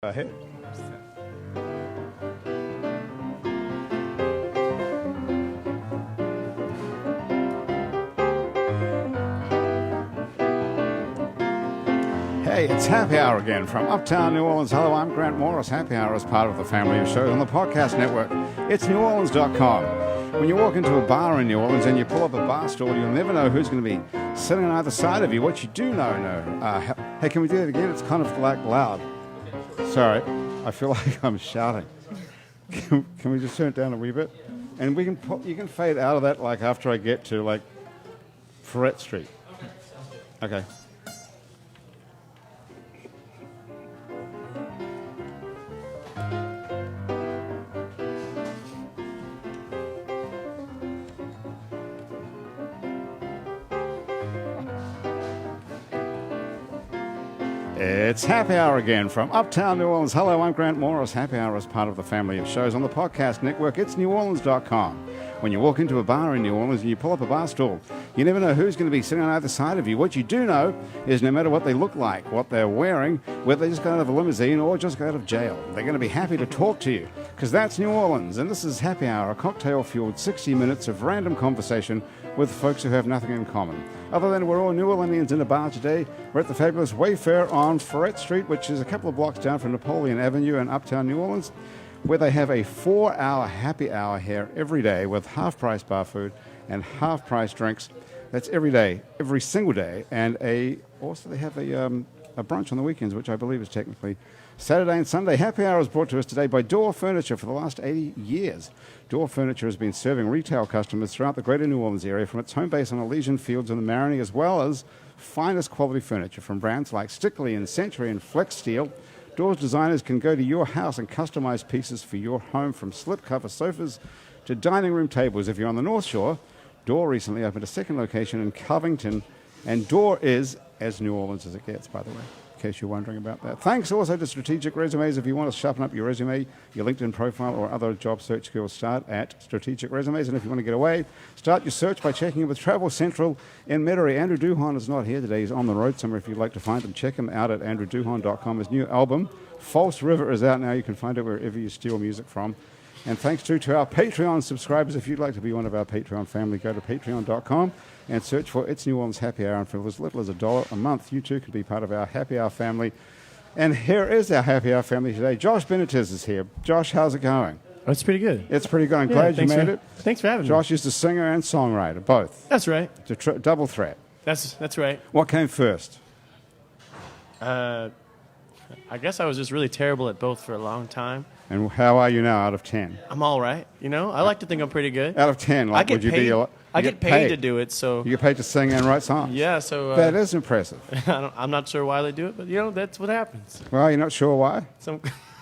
Ahead. Hey, it's Happy Hour again from Uptown New Orleans. Hello, I'm Grant Morris. Happy Hour is part of the family of shows on the podcast network. It's neworleans.com. When you walk into a bar in New Orleans and you pull up a bar stool, you'll never know who's going to be sitting on either side of you. What you do know. Hey, can we do that again? It's kind of like loud. Sorry, I feel like I'm shouting. Can we just turn it down a wee bit? And you can fade out of that like after I get to like Freret Street. Okay. It's Happy Hour again from Uptown New Orleans. Hello, I'm Grant Morris. Happy Hour is part of the family of shows on the podcast network. It's neworleans.com. When you walk into a bar in New Orleans and you pull up a bar stool, you never know who's going to be sitting on either side of you. What you do know is no matter what they look like, what they're wearing, whether they just got out of a limousine or just got out of jail, they're going to be happy to talk to you because that's New Orleans. And this is Happy Hour, a cocktail-fueled 60 minutes of random conversation with folks who have nothing in common. Other than we're all New Orleanians in a bar today, we're at the fabulous Wayfare on Freret Street, which is a couple of blocks down from Napoleon Avenue in Uptown New Orleans, where they have a 4-hour happy hour here every day with half-price bar food and half-price drinks. That's every day, every single day. And also they have a brunch on the weekends, which I believe is technically Saturday and Sunday. Happy Hour is brought to us today by Door Furniture for the last 80 years. Door Furniture has been serving retail customers throughout the greater New Orleans area from its home base on Elysian Fields in the Marigny, as well as finest quality furniture from brands like Stickley and Century and Flex Steel. Door's designers can go to your house and customize pieces for your home, from slipcover sofas to dining room tables. If you're on the North Shore, Door recently opened a second location in Covington, and Door is as New Orleans as it gets, by the way, in case you're wondering about that. Thanks also to Strategic Resumes. If you want to sharpen up your resume, your LinkedIn profile, or other job search skills, start at Strategic Resumes. And if you want to get away, start your search by checking in with Travel Central in Metairie. Andrew Duhon is not here today. He's on the road somewhere. If you'd like to find him, check him out at andrewduhon.com. His new album, False River, is out now. You can find it wherever you steal music from. And thanks to our Patreon subscribers. If you'd like to be one of our Patreon family, go to patreon.com and search for It's New Orleans Happy Hour. And for as little as $1 a month, you too can be part of our Happy Hour family. And here is our Happy Hour family today. Josh Benitez is here. Josh, how's it going? Oh, it's pretty good. It's pretty good. I'm glad you made it. Thanks for having me. Josh is the singer and songwriter, both. That's right. It's a double threat. That's right. What came first? I guess I was just really terrible at both for a long time. And how are you now out of 10? I'm all right. You know, I like to think I'm pretty good. Out of 10, like, would you be... I get paid to do it, so... You get paid to sing and write songs? Yeah, so... that is impressive. I'm not sure why they do it, but, you know, that's what happens. Well, you're not sure why?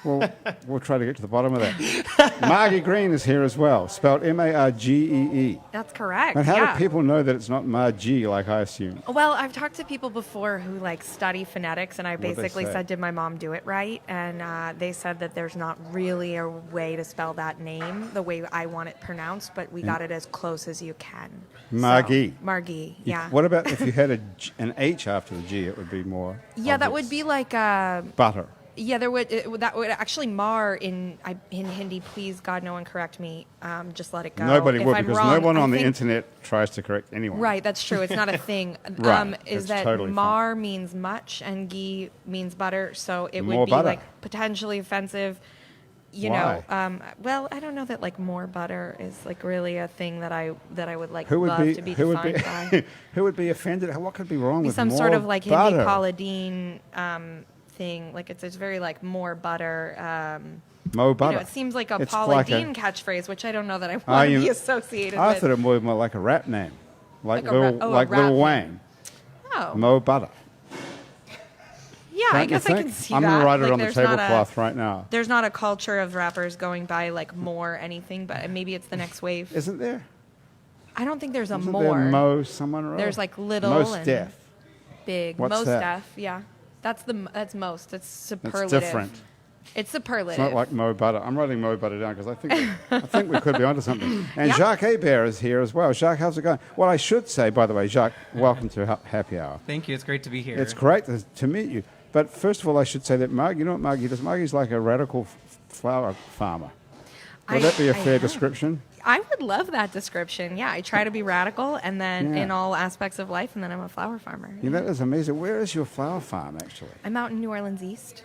Well, we'll try to get to the bottom of that. Margie Green is here as well, spelled M-A-R-G-E-E. That's correct. But how do people know that it's not Margie, like I assume? Well, I've talked to people before who study phonetics, and I basically said, did my mom do it right? And they said that there's not really a way to spell that name the way I want it pronounced, but we got it as close as you can. Margie. So, Margie, yeah. What about if you had an H after the G, it would be more Yeah, obvious. that would be like... butter. Yeah, that would actually mar in Hindi. Please, God, no one correct me. Just let it go. Nobody if would, I'm because wrong, no one on the internet tries to correct anyone. Right, that's true. It's not a thing. Right, Is it's that totally mar fine. means much and ghee means butter, so it More would be butter. Potentially offensive. You Why? know, well, I don't know that more butter is really a thing that I would Who would love be, to be who would defined be, by. Who would be offended? What could be wrong with Some more sort of Hindi butter? Paula Deen thing. It's very more butter. Mo butter. You know, it seems like a It's Paula like Deen catchphrase, which I don't know that I want to be associated I with. thought it was more like a rap name, like Like a rap- Lil, a like rap Lil name. Wayne. Oh, Mo butter. yeah, I Don't you guess I think? can see I'm that. going to write it on the there's not tablecloth right now. There's not a culture of rappers going by more anything, but maybe it's the next wave. Isn't there? I don't don't Isn't more. there Mo someone or other? There's little Most and deaf. big. What's most that? deaf, yeah. That's most. It's superlative. It's different. It's superlative. It's not like Mo butter. I'm writing Mo butter down because I think we could be onto something. And Jacques Hebert is here as well. Jacques, how's it going? Well, I should say, by the way, Jacques, welcome to Happy Hour. Thank you. It's great to be here. It's great to meet you. But first of all, I should say that you know what Margie does? Margie's like a radical flower farmer. Would that be a fair description? I would love that description. Yeah, I try to be radical, and then in all aspects of life, and then I'm a flower farmer. Yeah, that is amazing. Where is your flower farm, actually? I'm out in New Orleans East.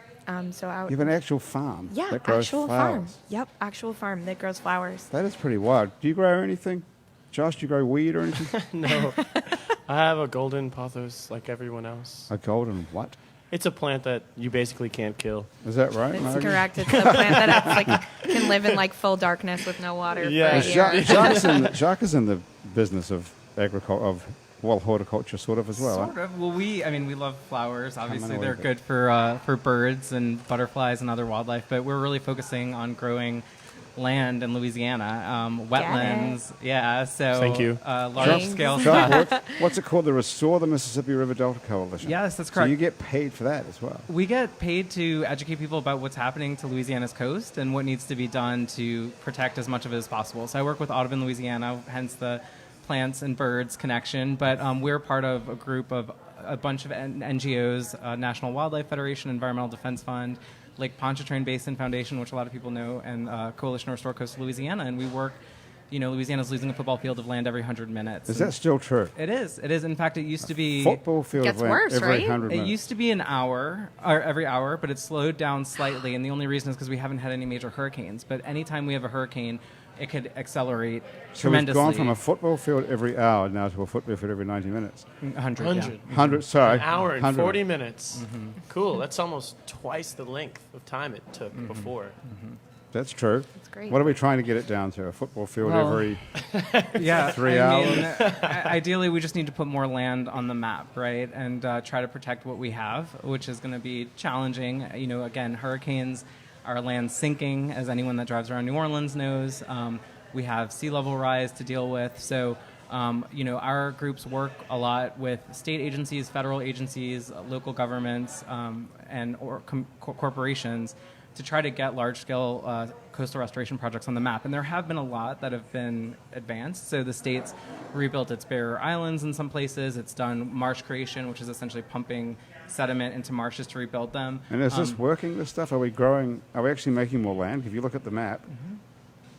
So out. You have an actual farm that grows actual flowers. farm. Yep, actual farm that grows flowers. That is pretty wild. Do you grow anything? Josh, do you grow weed or anything? No. I have a golden pothos like everyone else. A golden what? It's a plant that you basically can't kill. Is that right, That's Margie? correct. It's a plant that can live in like full darkness with no water Yeah. for a year. Jacques is in the business of agriculture, horticulture sort of as well. Sort of. Well, we love flowers. Obviously, they're with it. good for birds and butterflies and other wildlife. But we're really focusing on growing land in Louisiana, wetlands. Yeah, so Thank you. Large scale Jacques, stuff. what's it called? The Restore the Mississippi River Delta Coalition. Yes, that's So correct. you get paid for that as well. We get paid to educate people about what's happening to Louisiana's coast and what needs to be done to protect as much of it as possible. So I work with Audubon, Louisiana, hence the plants and birds connection. But we're part of a group of a bunch of NGOs, National Wildlife Federation, Environmental Defense Fund, Lake Pontchartrain Basin Foundation, which a lot of people know, and Coalition to Restore Coastal Louisiana. And we work, Louisiana's losing a football field of land every 100 minutes. Is that still true? It is. It is. In fact, it used to be... Football field Gets of land worse, every right? 100 It minutes. used to be an hour, or every hour, but it's slowed down slightly. And the only reason is because we haven't had any major hurricanes. But anytime we have a hurricane, it could accelerate tremendously. So we've gone from a football field every hour now to a football field every 90 minutes. 100, 100. yeah. 100, sorry. An hour and 100. 40 minutes. Cool. That's almost twice the length of time it took before. That's true. That's great. What are we trying to get it down to? A football field Well, every... Yeah, 3 ideally, we just need to put more land on the map, right, and try to protect what we have, which is going to be challenging. Again, hurricanes, our land's sinking, as anyone that drives around New Orleans knows. We have sea level rise to deal with, so our groups work a lot with state agencies, federal agencies, local governments, and corporations to try to get large-scale coastal restoration projects on the map. And there have been a lot that have been advanced. So the state's rebuilt its barrier islands in some places. It's done marsh creation, which is essentially pumping sediment into marshes to rebuild them. And is this working, this stuff? Are we actually making more land? If you look at the map,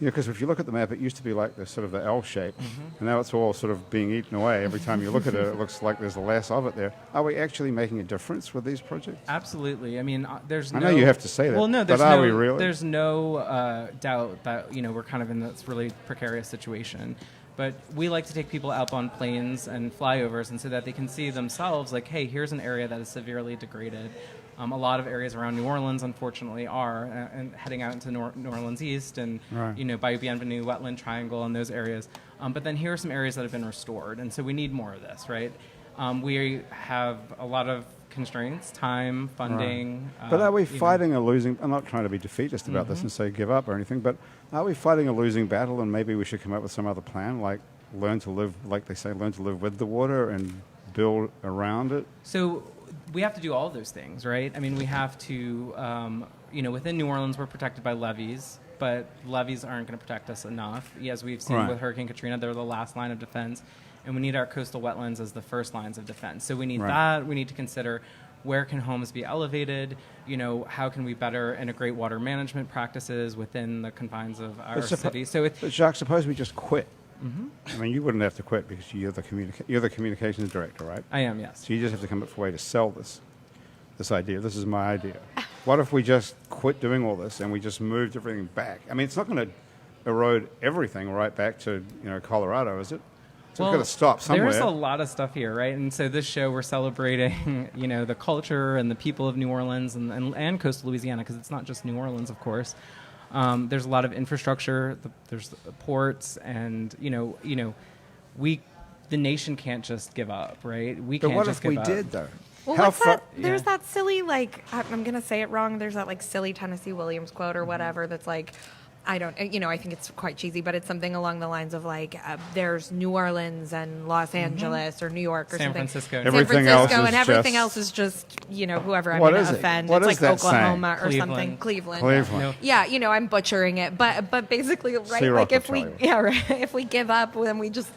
because if you look at the map, it used to be like this sort of the L shape, and now it's all sort of being eaten away. Every time you look at it, it looks like there's less of it there. Are we actually making a difference with these projects? Absolutely. I mean, there's no... I know you have to say that, well, no, but are we really? There's no doubt that, we're kind of in this really precarious situation. But we like to take people up on planes and flyovers and so that they can see themselves like, hey, here's an area that is severely degraded. A lot of areas around New Orleans, unfortunately, are, and heading out into New Orleans East and, Right. Bayou Bienvenue, Wetland Triangle, and those areas. But then here are some areas that have been restored, and so we need more of this, right? We have a lot of constraints, time, funding. But are we fighting a losing... I'm not trying to be defeatist about this and say give up or anything, but are we fighting a losing battle, and maybe we should come up with some other plan, like learn to live with the water and build around it? So we have to do all of those things, right? I mean, we have to, within New Orleans, we're protected by levees, but levees aren't going to protect us enough. As we've seen with Hurricane Katrina, they're the last line of defense, and we need our coastal wetlands as the first lines of defense. So we need that. We need to consider where can homes be elevated, how can we better integrate water management practices within the confines of our city. So But Jacques, suppose we just quit. I mean, you wouldn't have to quit because you're the communications director, right? I am, yes. So you just have to come up with a way to sell this idea. This is my idea. What if we just quit doing all this and we just moved everything back? I mean, it's not going to erode everything right back to Colorado, is it? So we've got to stop somewhere. There's a lot of stuff here, right? And so this show, we're celebrating, the culture and the people of New Orleans and coastal Louisiana, because it's not just New Orleans, of course. There's a lot of infrastructure. There's ports, and the nation can't just give up, right? We but can't what just if give we up. did, though? Well, How what's far? that? There's that silly, I'm going to say it wrong. There's that, silly Tennessee Williams quote or whatever that's I think it's quite cheesy, but it's something along the lines of, there's New Orleans and Los Angeles or New York or San something. Francisco. Everything else is and everything just- else is just, whoever I'm What going is to it? offend. What It's is that Oklahoma or saying? something. Cleveland. Cleveland. Yeah, I'm butchering it, but basically, right? C-Rock If will we tell you. if we give up, then we just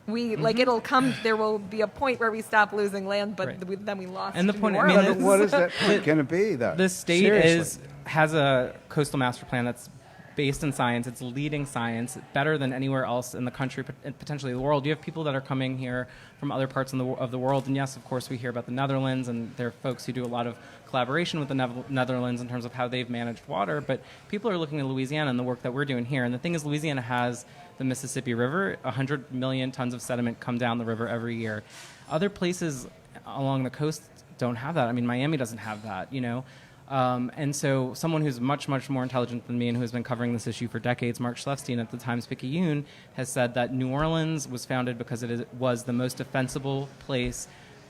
We like it'll come. There will be a point where we stop losing land, but then we lost. And the New point, Orleans. What is that point going to be, though? The state Seriously. has a coastal master plan that's based in science. It's leading science, better than anywhere else in the country, potentially the world. You have people that are coming here from other parts of the world. And yes, of course, we hear about the Netherlands, and there are folks who do a lot of collaboration with the Netherlands in terms of how they've managed water. But people are looking at Louisiana and the work that we're doing here. And the thing is, Louisiana has the Mississippi River. 100 million tons of sediment come down the river every year. Other places along the coast don't have that. I mean, Miami doesn't have that, you know. And so someone who's much, much more intelligent than me and who has been covering this issue for decades, Mark Schlefstein at the Times-Picayune, has said that New Orleans was founded because was the most defensible place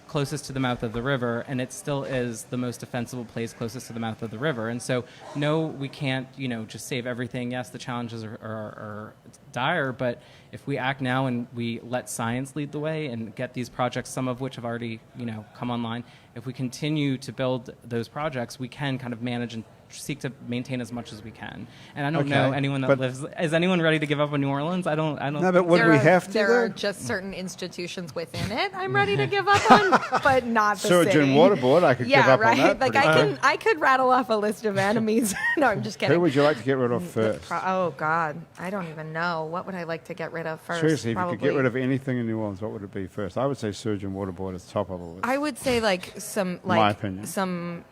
closest to the mouth of the river, and it still is the most defensible place closest to the mouth of the river. And so, no, we can't, you know, just save everything. Yes, the challenges are dire, but if we act now and we let science lead the way and get these projects, some of which have already, you know, come online, if we continue to build those projects, we can kind of manage and seek to maintain as much as we can. And I don't know anyone that lives. Is anyone ready to give up on New Orleans? I don't. No, but would we have to? There are just certain institutions within it I'm ready to give up on, but not the Sewage city. and water board, I could give up on that. Like I could rattle off a list of enemies. No, I'm just kidding. Who would you like to get rid of first? Oh God, I don't even know. What would I like to get rid of first? Seriously, Probably. if you could get rid of anything in New Orleans, what would it be first? I would say sewage and water board is top of the list. I would say My opinion. some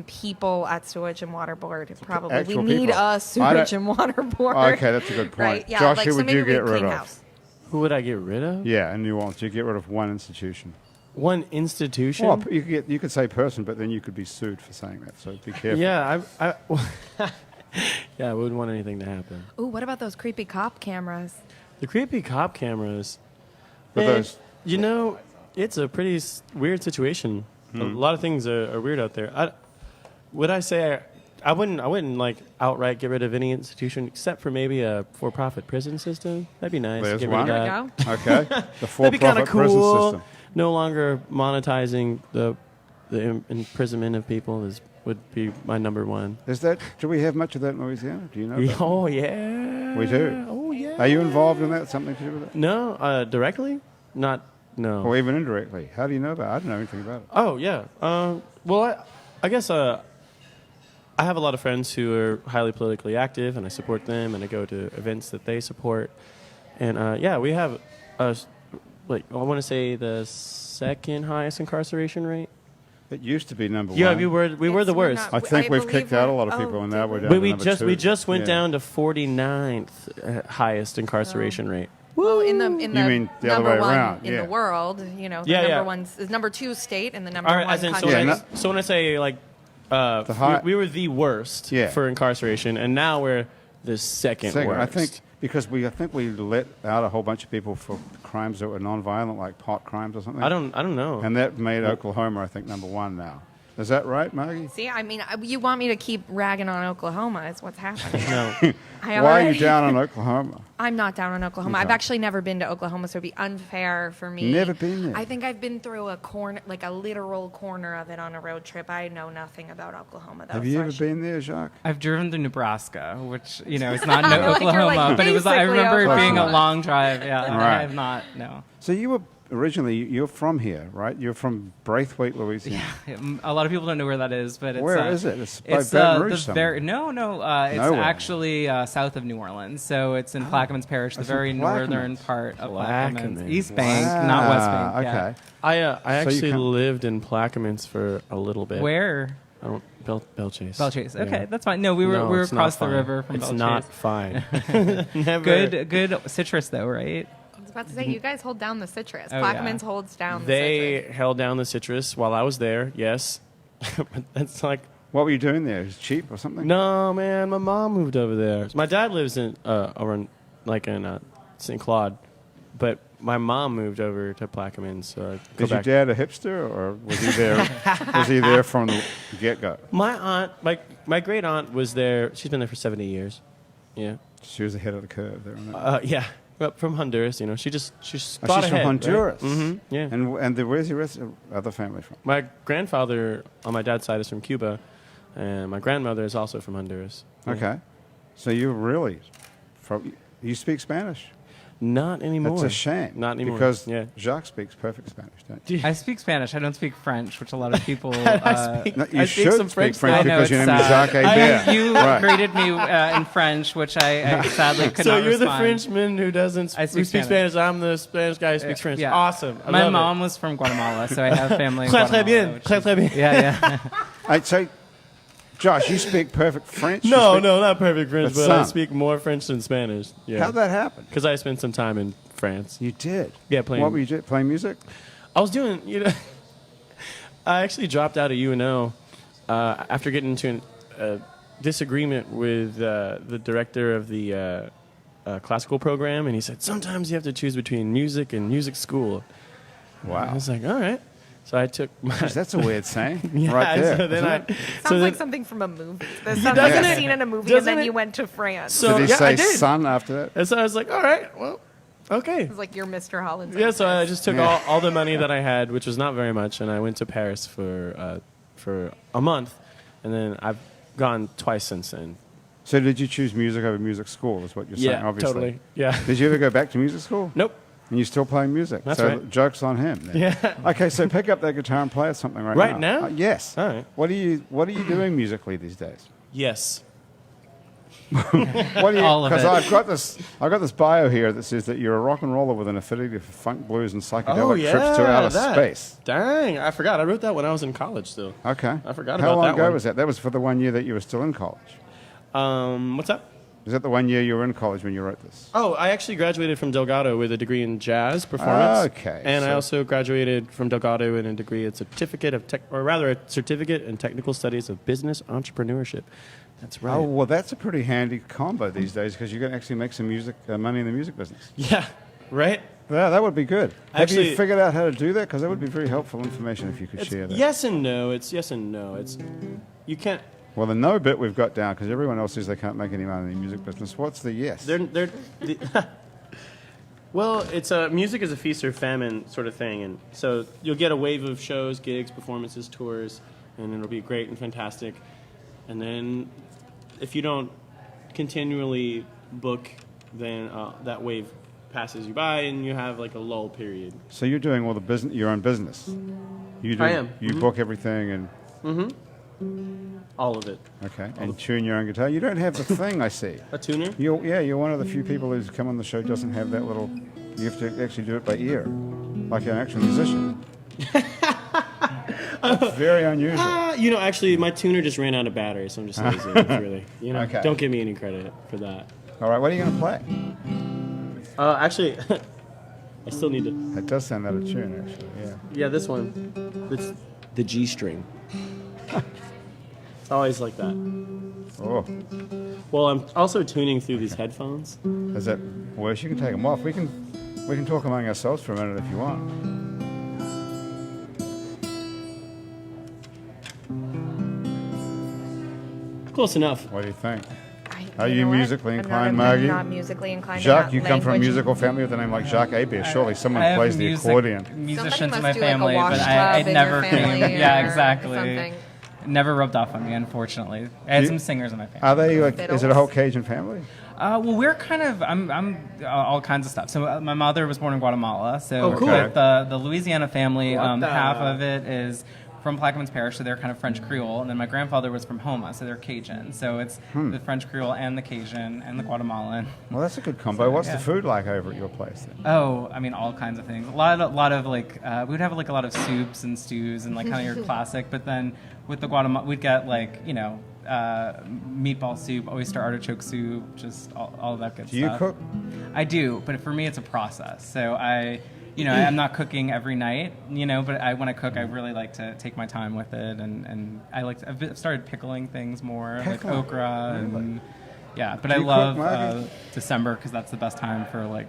people at Sewage and Water Board. Probably we Actual need people. a Sewage and Water Board. Okay, that's a good point. Right? Yeah, Josh, like, who so would maybe you get we'd rid clean of? house. Who would I get rid of? Yeah, in New Orleans, you get rid of one institution. One institution? Well, you could say person, but then you could be sued for saying that. So be careful. Yeah, I wouldn't want anything to happen. Ooh, what about those creepy cop cameras? The creepy cop cameras. But man, those- you know, it's a pretty weird situation. A lot of things are weird out there. Would I say I wouldn't like outright get rid of any institution except for maybe a for-profit prison system. That'd be nice. There's Get rid one. of There that. we go. Okay, the That'd be for-profit kind of prison cool. system. No longer monetizing the imprisonment of people would be my number one. Is that? Do we have much of that in Louisiana? Do you know? That? Oh yeah, We do. Oh yeah. Are you involved in that? Something to do with it? No, directly, not no. Or even indirectly? How do you know about it? I don't know anything about it. Oh yeah. Well, I guess I have a lot of friends who are highly politically active, and I support them, and I go to events that they support. And yeah, we have like I want to say the second highest incarceration rate. It used to be number Yeah, one. we were the we're worst. not- I think we've believe kicked out a we're- lot of people, oh, and now did we're we? down But to we number just two. we just went Yeah. down to 49th highest incarceration rate. Well, in the You mean the other number way one around, in yeah. the world, you know, the Yeah, number yeah. one is number 2 state and the number All right, one as in, country. Yeah, so when I say like high- we were the worst Yeah. for incarceration, and now we're the second worst. I think because I think we let out a whole bunch of people for crimes that were non-violent, like pot crimes or something. I don't know. And that made Oklahoma, I think, number one now. Is that right, Margie? See, I mean, you want me to keep ragging on Oklahoma? Is what's happening. No. I Why are you already- down on Oklahoma? I'm not down on Oklahoma. I've Okay. actually never been to Oklahoma, so it'd be unfair for me. Never been there. I think I've been through a corner, like a literal corner of it on a road trip. I know nothing about Oklahoma. Have you ever been there, Jacques? I've driven to Nebraska, which is not You're like, Oklahoma, but it was. I basically remember it being a Oklahoma. long drive. Yeah, and Right. I have not. No. So you were originally you're from here, right? You're from Braithwaite, Louisiana. A lot of people don't know where that is, but it's, Where is it? It's by It's Baton Rouge the somewhere. it's Nowhere. actually south of New Orleans. So it's in Plaquemines Parish, the It's in very northern Plaquemines. part of Plaquemines. Plaquemines, East Bank, not West Bank. Yeah. Okay. I So you actually come- lived in Plaquemines for a little bit. Where? I don't Belchase. Belchase. Okay, Yeah. that's fine. No, we were No, we were it's not across the fine. river from It's Belchase. not fine. Never. Good citrus though, right? I was about to say, you guys hold down the citrus. Oh, yeah. Plaquemines holds down the They citrus. held down the citrus while I was there. Yes, but that's like What were you doing there? Is it cheap or something? no, man. My mom moved over there. My dad lives in over in St. Claude, but my mom moved over to Plaquemines. So I go Is your back. dad a hipster, or was he there? Was he there from the get-go? My aunt, my great aunt was there. She's been there for 70 years. Yeah, She was ahead of the curve there. Wasn't yeah. From Honduras, you know. She's oh, she's thought from ahead, Honduras. Right? Mm-hmm. Yeah. And where's your rest of other family from? My grandfather on my dad's side is from Cuba, and my grandmother is also from Honduras. Yeah. Okay. So you're really from. You speak Spanish? Not anymore. That's a shame. Not anymore. Because yeah. Jacques speaks perfect Spanish, don't you? I speak Spanish. I don't speak French, which a lot of people. No, you I speak should some speak French, French I know, because your it's name is sad. Jacques Hébert. You Right. greeted me in French, which I sadly could So not you're the respond. Frenchman who doesn't I speak speak Spanish. I'm the Spanish guy who speaks French. Yeah. Awesome. I My love mom was from Guatemala, so I have family in Très, très Guatemala. bien. which Très, is- très bien. Yeah. So, Josh, you speak perfect French? No, You speak- no, not perfect French, But but I some. speak more French than Spanish. Yeah. How'd that happen? Because I spent some time in France. You did? Yeah, playing. What were you doing? Playing music? I was doing, I actually dropped out of UNO after getting into a disagreement with the director of the classical program, and he said, sometimes you have to choose between music and music school. I Wow. was like, all right. So I took my... Jeez, that's a weird saying. Yeah, right there. so then isn't it? Sounds like something from a movie. That sounds like doesn't a it? scene in a movie, and Doesn't then it? you went to France. So Did he yeah, say I did. son after that? And so I was like, all right, well, okay. It's like you're Mr. Holland's. Yeah, so I just took Yeah. all the money that I had, which was not very much, and I went to Paris for a month, and then I've gone twice since then. So did you choose music over music school is what you're saying, Yeah, obviously. totally. Yeah. Did you ever go back to music school? Nope. And you're still playing music? That's so right. joke's on him then. Yeah. Okay, so pick up that guitar and play us something right now. Right now? Yes. All right. What are you doing musically these days? Yes. What do you? All of Because it. I've got this bio here that says that you're a rock and roller with an affinity for funk, blues, and psychedelic Oh, yeah, trips to outer that. space. Dang, I forgot. I wrote that when I was in college still. Okay. I forgot How about long that ago one. was that? That was for the 1 year that you were still in college. What's up? Is that the 1 year you were in college when you wrote this? Oh, I actually graduated from Delgado with a degree in jazz performance. Okay, And I so- also graduated from Delgado in a degree, a certificate in technical studies of business entrepreneurship. That's right. Oh, well, that's a pretty handy combo these days because you can actually make some music money in the music business. Yeah, right? Yeah, that would be good. Have you Actually- figured out how to do that? Because that would be very helpful information if you could share that. Yes and no. It's yes and no. You can't. Well, the no bit we've got down because everyone else says they can't make any money in the music business. What's the yes? Well, it's music is a feast or famine sort of thing, and so you'll get a wave of shows, gigs, performances, tours, and it'll be great and fantastic. And then, if you don't continually book, then that wave passes you by, and you have like a lull period. So you're doing all the business, your own business. You do. I am. You book everything and All of it. okay, and tune your own guitar. You don't have the thing I see. A tuner? You're one of the few people who's come on the show who doesn't have that little. You have to actually do it by ear, like an actual musician. That's very unusual. Actually, my tuner just ran out of battery, so I'm just lazy. It's really, Okay. Don't give me any credit for that. All right, what are you going to play? Actually, I still need to. That does sound out of tune, actually. Yeah. Yeah, this one. It's the G string. It's always like that. Oh, Well, I'm also tuning through these headphones. is that worse? You can take them off. We can talk among ourselves for a minute if you want. Close enough. What do you think? I- Are you know what? musically I'm inclined, not, Maggie? I'm not musically inclined. in Jacques, that you come from a language. musical family with a name like Jacques Hébert. Surely someone I have plays the accordion. musicians Somebody in my must do, like, a family, wash but club I in your never family came. Yeah, or exactly. something. It never rubbed off on me, unfortunately. I had You- some singers in my family. Are they like? Is it a whole Fiddles? Cajun family? Well, we're kind of I'm all kinds of stuff. So my mother was born in Guatemala. So Oh, cool. with the Louisiana family, What the- half of it is from Plaquemines Parish, so they're kind of French Creole, and then my grandfather was from Homa, so they're Cajun. So it's the French Creole and the Cajun and the Guatemalan. Well, that's a good combo. What's yeah. the food like over at your place then? Oh, I mean, all kinds of things. A lot of like we'd have like a lot of soups and stews and like kind of your classic. But then with the Guatemala, we'd get like meatball soup, oyster artichoke soup, just all of that good Do you stuff. cook? I do, but for me it's a process. So I'm not cooking every night, but when I cook, I really like to take my time with it, and I've started pickling things more, Pickling? like okra, and yeah. But I you cook, love Maggie? December because that's the best time for like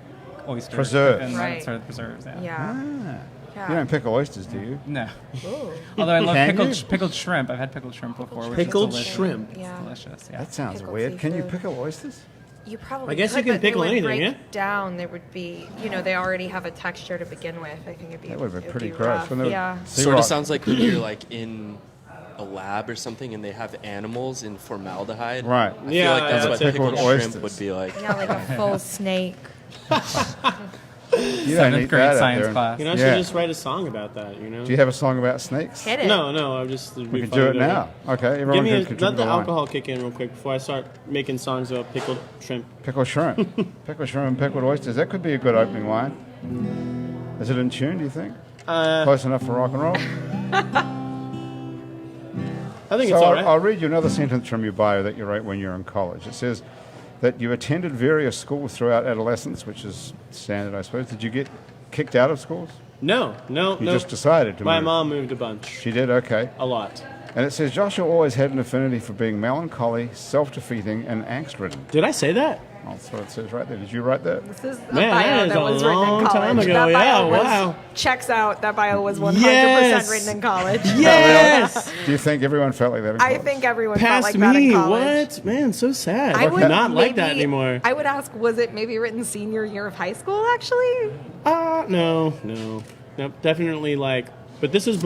oysters Preserves. and Right. sort of preserves. Yeah. Yeah. Ah. Yeah. You don't pickle oysters, do you? No. Ooh. Although I love Can you? pickled shrimp. I've had pickled shrimp before, which Pickled is delicious. shrimp. It's Yeah. delicious. Yeah. That sounds Pickled weird. Can you seafood. pickle oysters? You probably I guess you could, can but they pickle would anything, break yeah? down. There would be, they already have a texture to begin with. I think it'd be. That would be it'd pretty be gross. rough. When they would- Yeah. So Sort you're of sounds like when you're like in a lab or something and they have animals in formaldehyde. Right. I Yeah, feel like that's yeah, what that's pickled pickled shrimp oysters. would be like. Yeah, like a full snake. You don't 7th need grade that out science there. class. You know, I should just write a song about that. You know. Do you have a song about snakes? Hit it. No. I'm just. We can do it now. Okay, everyone Give me can let contribute the a line. alcohol kick in real quick before I start making songs about pickled shrimp. Pickled shrimp. Pickled shrimp and pickled oysters. That could be a good opening line. Is it in tune, do you think? Close enough for rock and roll? I think So it's all right. I'll read you another sentence from your bio that you wrote when you were in college. It says that you attended various schools throughout adolescence, which is standard, I suppose. Did you get kicked out of schools? No. You just decided to My move. mom moved a bunch, She did? Okay. a lot. And it says Joshua always had an affinity for being melancholy, self-defeating, and angst-ridden. Did I say that? Oh, that's what it says right there. Did you write that? This is a Man, bio that is that a was written in long college. time ago. That Yeah, bio was, wow. checks out. That bio was 100% Yes. written in college. Yes. Do you think everyone felt like that in I college? think everyone felt Past like that in me. college. What? Man, so sad. I would not like that maybe- anymore. I would ask, was it maybe written senior year of high school, actually? No. Definitely like. But this was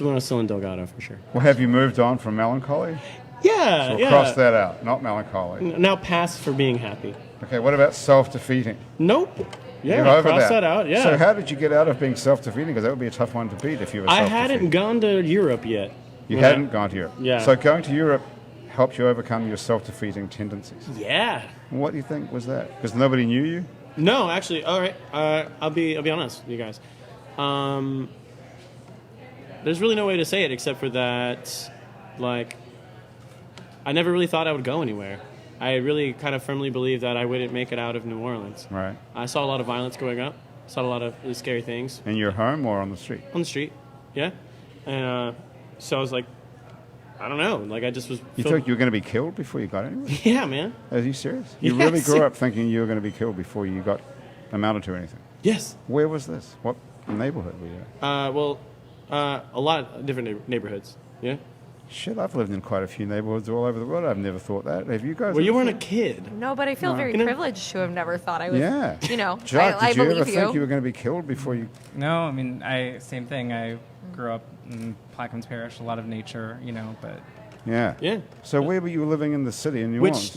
when I was still in Delgado for sure. Well, have you moved on from melancholy? Yeah. So we'll cross that out, not melancholy. Now past for being happy. Okay, what about self-defeating? Nope. You're Yeah, over cross that out. Yeah. So how did you get out of being self-defeating? Because that would be a tough one to beat if you were I self-defeating. hadn't gone to Europe yet. You When I- hadn't gone to Europe. Yeah. So going to Europe helped you overcome your self-defeating tendencies. Yeah. What do you think was that? Because nobody knew you? No, actually, all right. I'll be honest with you guys. There's really no way to say it except for that, like, I never really thought I would go anywhere. I really kind of firmly believed that I wouldn't make it out of New Orleans. Right. I saw a lot of violence growing up. Saw a lot of really scary things In your home or on the street? on the street. Yeah. And so I was like, I don't know. Like, I just was. You thought you were going to be killed before you got anywhere? Yeah, man. Are you serious? You Yes. really grew up thinking you were going to be killed before you got amounted to anything? Yes. Where was this? What neighborhood were you in? A lot of different neighborhoods. Yeah. Shit, I've lived in quite a few neighborhoods all over the world. I've never thought that. Have you guys? Well, you ever weren't a thought- kid. No, but I feel very You know- privileged to have never thought I was. Yeah. You know, Jack, I did you ever believe think you were going to be killed before you? No, I mean, same thing. I grew up in Plaquemines Parish, a lot of nature, but Yeah. Yeah. So where were you living in the city in New Orleans?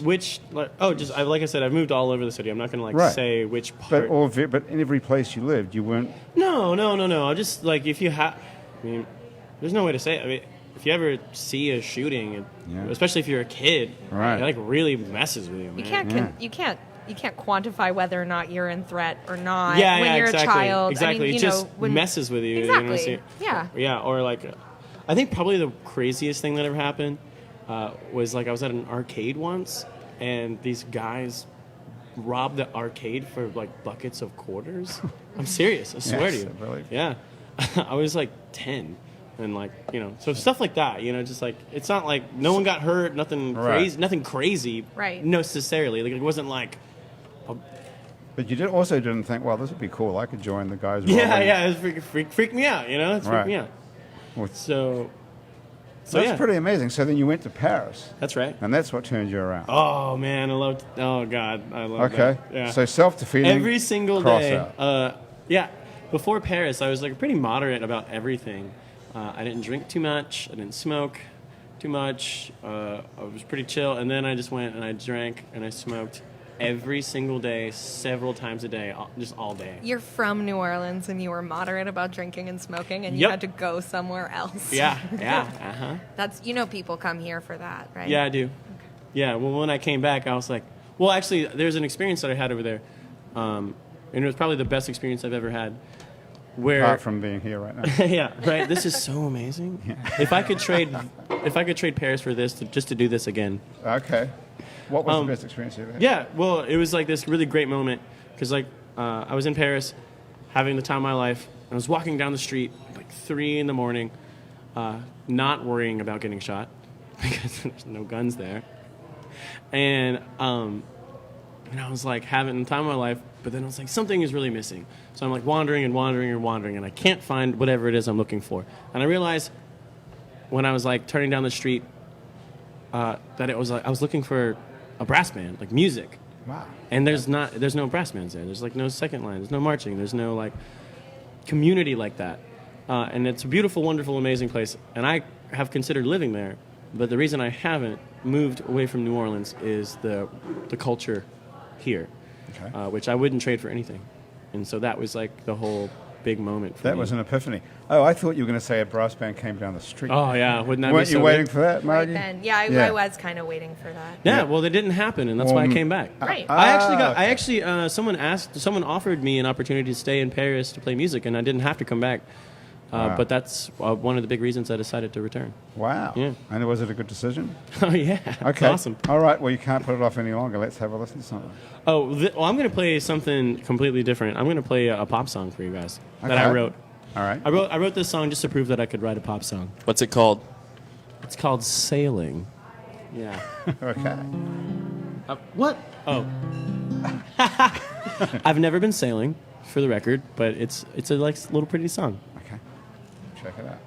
Like I said, I've moved all over the city. I'm not going to Right. say which part. But in every place you lived, you weren't. No. I'm just like, if you have, I mean, there's no way to say it. I mean, if you ever see a shooting, Yeah. especially if you're a kid, Right. it like really messes with you, man. You can't. Yeah. You can't quantify whether or not you're in threat or not. Yeah, when you're exactly. a child. Exactly. I mean, It you just know, when, messes with you. Exactly. You know, Yeah. Yeah. Or like, I think probably the craziest thing that ever happened was like I was at an arcade once, and these guys robbed the arcade for like buckets of quarters. I'm serious. I swear Yes, to you. I believe. Yeah. I was like 10. And like, so stuff like that, just like, it's not like no one got hurt, nothing Right. crazy, Right. necessarily. Like, it wasn't like, But you also didn't think, well, this would be cool. I could join the guys. it freaked me out, It's Right. freaked me out. Well, So that's yeah, pretty amazing. So then you went to Paris, that's right. and that's what turned you around. Oh man, oh God, I love Okay. that. Yeah. So self-defeating. Every single cross day, out. yeah. Before Paris, I was like pretty moderate about everything. I didn't drink too much. I didn't smoke too much. I was pretty chill. And then I just went and I drank and I smoked every single day, several times a day, just all day. You're from New Orleans and you were moderate about drinking and smoking, and you Yep. had to go somewhere else. Yeah. That's people come here for that, right? Yeah, I do. Yeah, well, when I came back, I was like, well, actually, there's an experience that I had over there. And it was probably the best experience I've ever had. Where Apart from being here right now. yeah, right. This is so amazing. If I could trade Paris for this, just to do this again. Okay. What was the best experience you ever had? Yeah, well, it was like this really great moment because like I was in Paris, having the time of my life. I was walking down the street like 3 a.m, not worrying about getting shot because there's no guns there, and I was like having the time of my life. But then I was like, something is really missing. So I'm like wandering, and I can't find whatever it is I'm looking for. And I realized when I was like turning down the street that it was like I was looking for a brass band, like music. Wow. And there's no brass bands there. There's like no second line. There's no marching. There's no like community like that. And it's a beautiful, wonderful, amazing place. And I have considered living there. But the reason I haven't moved away from New Orleans is the culture here. Okay. which I wouldn't trade for anything. And so that was like the whole big moment for me. That was an epiphany. Oh, I thought you were going to say a brass band came down the street. Oh, yeah. Wouldn't that Weren't be you so waiting good? for that, Right Margie? then. Yeah, I was kind of waiting for that. Yeah, well, that didn't happen, and that's why I came back. Right. I actually someone offered me an opportunity to stay in Paris to play music, and I didn't have to come back. Wow. But that's one of the big reasons I decided to return. Wow. Yeah. And was it a good decision? Oh, yeah. Okay. It's awesome. All right. Well, you can't put it off any longer. Let's have a listen to something. Oh, well, I'm going to play something completely different. I'm going to play a pop song for you guys that I Okay. wrote. All right. I wrote this song just to prove that I could write a pop song. What's it called? It's called Sailing. Yeah. Okay. What? Oh. I've never been sailing, for the record, but it's a little pretty song. Okay. Check it out.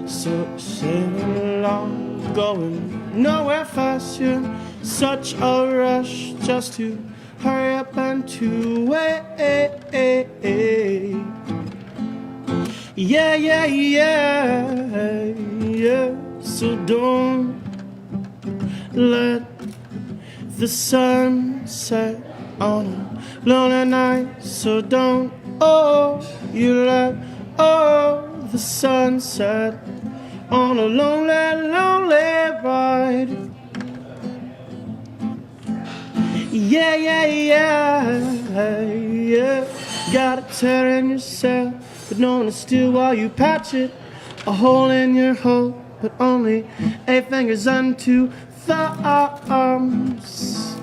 So sailing along, going nowhere fast, you're in such a rush just to hurry up and to wait. Yeah, yeah, yeah, yeah. So don't let the sun set on a lonely night. So don't, you let, the sun set on a lonely, lonely ride. Yeah, yeah, yeah, yeah. Got a tear in yourself, but no one is still while you patch it. A hole in your hope, but only 8 fingers and 2 thumbs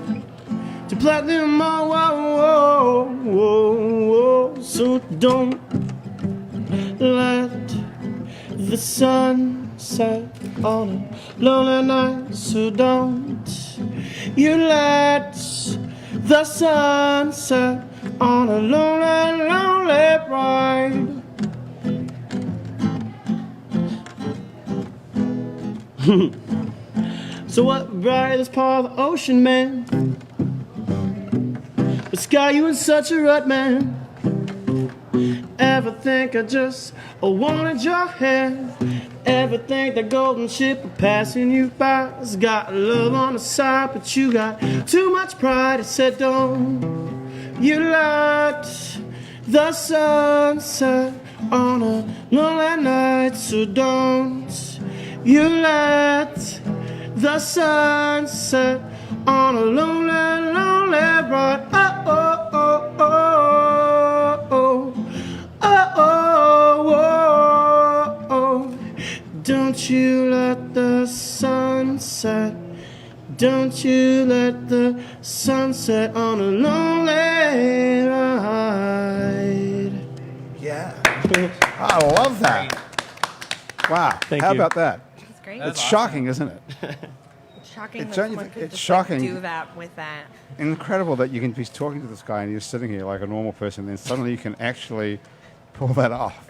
to plug them all. Whoa, whoa, whoa. So don't let the sun set on a lonely night. So don't you let the sun set on a lonely, lonely ride. So what brightest part of the ocean, man? The sky, you in such a rut, man. Ever think I just wanted your hand? Ever think that golden ship passing you by has got love on the side, but you got too much pride? I said, don't you let the sunset on a lonely night. So don't you let the sunset on a lonely, lonely ride. Oh, oh, oh, oh, oh, oh, oh, oh, oh. Don't you let the sunset, don't you let the sunset on a lonely ride. Yeah. I love that. Wow. Thank How you. about that? It's great. It's shocking, isn't it? Shocking It's that only- someone could it's just shocking. do that with that. Incredible that you can be talking to this guy and you're sitting here like a normal person, then suddenly you can actually pull that off.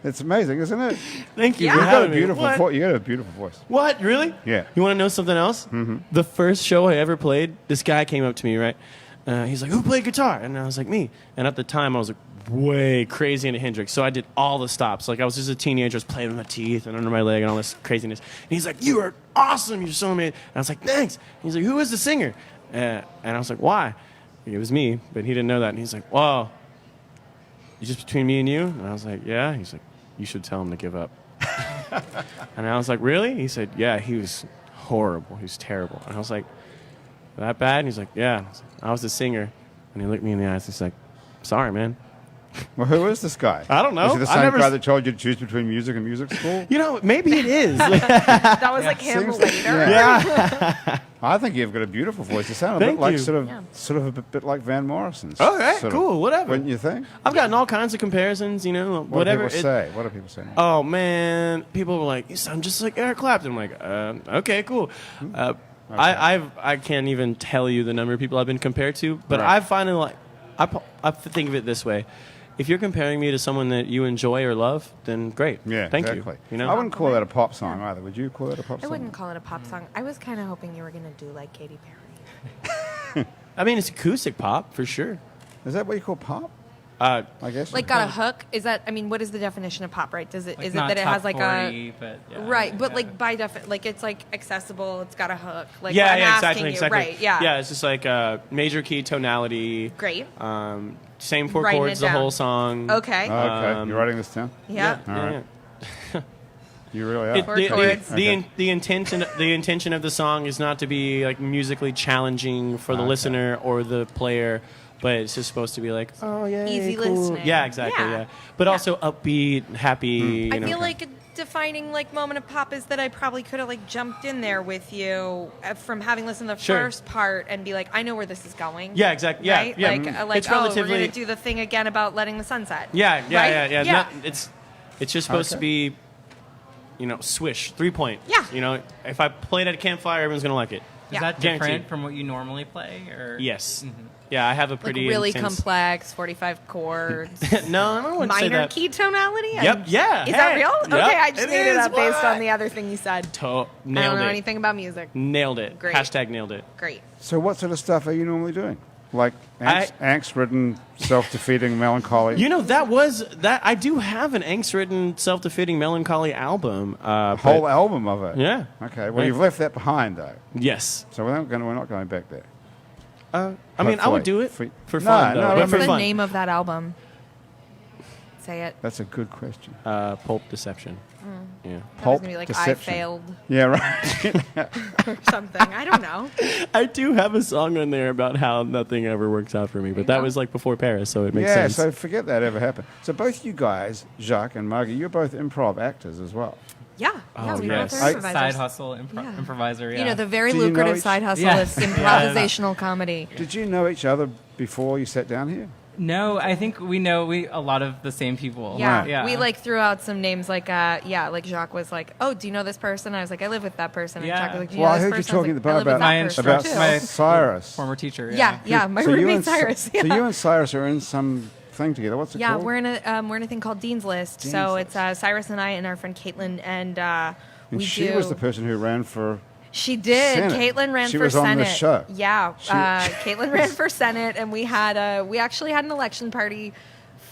It's amazing, isn't it? Thank you Yeah. for You've got a having me. beautiful What? voice. You got a beautiful voice. What? Really? Yeah. You want to know something else? Mm-hmm. The first show I ever played, this guy came up to me, right? He's like, who played guitar? And I was like, me. And at the time, I was like, way crazy into Hendrix. So I did all the stops. Like, I was just a teenager, I was playing with my teeth and under my leg and all this craziness. And he's like, you are awesome. You're so amazing. And I was like, thanks. And he's like, who is the singer? And I was like, why? It was me, but he didn't know that. And he's like, well, it's just between me and you? And I was like, yeah. He's like, you should tell him to give up. And I was like, really? He said, yeah, he was horrible. He was terrible. And I was like, that bad? And he's like, yeah. I was the singer. And he looked me in the eyes. He's like, sorry, man. Well, who is this guy? I don't know. Is he the I same never guy s- that told you to choose between music and music school? You know, maybe it is. That was like him Seems- later. Yeah. I think you've got a beautiful voice. You sound a Thank bit like you. sort of a bit like Van Morrison's. All right, sort of. cool, whatever. Wouldn't you think? I've gotten all kinds of comparisons, you know, What whatever. do people say? What do people say? Oh, man. People were like, you sound just like Eric Clapton. I'm like, okay, cool. I can't even tell you the number of people I've been compared to, but Right. I finally like, I think of it this way. If you're comparing me to someone that you enjoy or love, then great. Yeah, Thank exactly. you. You know? I wouldn't call that a pop song either. Would you call it a pop I song? wouldn't call it a pop song. I was kind of hoping you were going to do like Katy Perry. I mean, it's acoustic pop for sure. Is that what you call pop? I guess. Like got a hook? Is that? I mean, what is the definition of pop? Right? Is it Like, is it not that it top has like 40, but yeah, right? But yeah. like by like it's like accessible. It's got a hook. Like Yeah, I'm yeah, asking exactly. you, right? Yeah. Yeah, it's just like major key tonality. Great. Same 4 Writing chords it the down. whole song. Okay. Oh, okay. You're writing this down? Yeah. All right. Yeah. You really are. It, Four the, chords. the intention of the song is not to be like musically challenging for the Okay. listener or the player, but it's just supposed to be like, oh yeah, Easy cool. listening. Yeah, exactly. Yeah. Yeah, but also upbeat, happy. You I know, feel like a defining like moment of pop is that I probably could have like jumped in there with you from having listened to the Sure. first part and be like, I know where this is going. Yeah, exactly. Yeah, Right? yeah. Like It's oh, we're relatively. gonna do the thing again about letting the sun set. Yeah, yeah, Right? yeah. Yeah. Not, it's just supposed to Okay. be, swish 3-point. Yeah. If I play it at a campfire, everyone's gonna like it. Yeah. Is that Guaranteed. different from what you normally play? Or Yes. Yeah, I have a Like pretty really intense. complex 45 chords. No, I don't want to say Minor that. key tonality? Yep, yeah, Is that hey, real? yep, Okay, I just it made it is, up based what? on the other thing you said. I Nailed don't know it. anything about music. Nailed it. Great. Hashtag nailed it. Great. So what sort of stuff are you normally doing? Like I- angst-ridden, self-defeating melancholy? That I do have an angst-ridden, self-defeating melancholy album. whole album of it? Yeah. Okay, well, Right. you've left that behind, though. Yes. So we're not going back there. I mean, I Hopefully. would do it For- for No, fun, no, though. I but What's for the fun. name of that album? Say it. That's a good question. Pulp Deception. Yeah. That was Pulp gonna be like Deception. I failed Yeah, right. or something. I don't know. I do have a song on there about how nothing ever works out for me, but that was like before Paris, so it makes Yeah, sense. so forget that ever happened. So both you guys, Jacques and Margie, you're both improv actors as well. Yeah. Oh, Yeah, we yes. both are side improvisers. hustle, Yeah. improviser. Yeah. You know, the very Do you know lucrative each- side hustle Yeah. is improvisational comedy. Did you know each other before you sat down here? No, I think we know a lot of the same people. Yeah, Right. Yeah. we like threw out some names like like Jacques was like, oh, do you know this person? I was like, I live with that person. And Yeah. Jacques was like, do you Well, know I this heard you person? I was talking like, I live with about that my person about too. Cyrus. Former teacher. Yeah, my So you roommate and Cyrus. Yeah. So you and Cyrus are in some thing together. What's it Yeah, called? we're in a thing called Dean's List. Dean's so List. it's Cyrus and I and our friend Caitlin, and and we she do. was the person who ran for. She did. Senate. Caitlin ran She for was Senate. on this show. Yeah, She- Caitlin ran for Senate, and we actually had an election party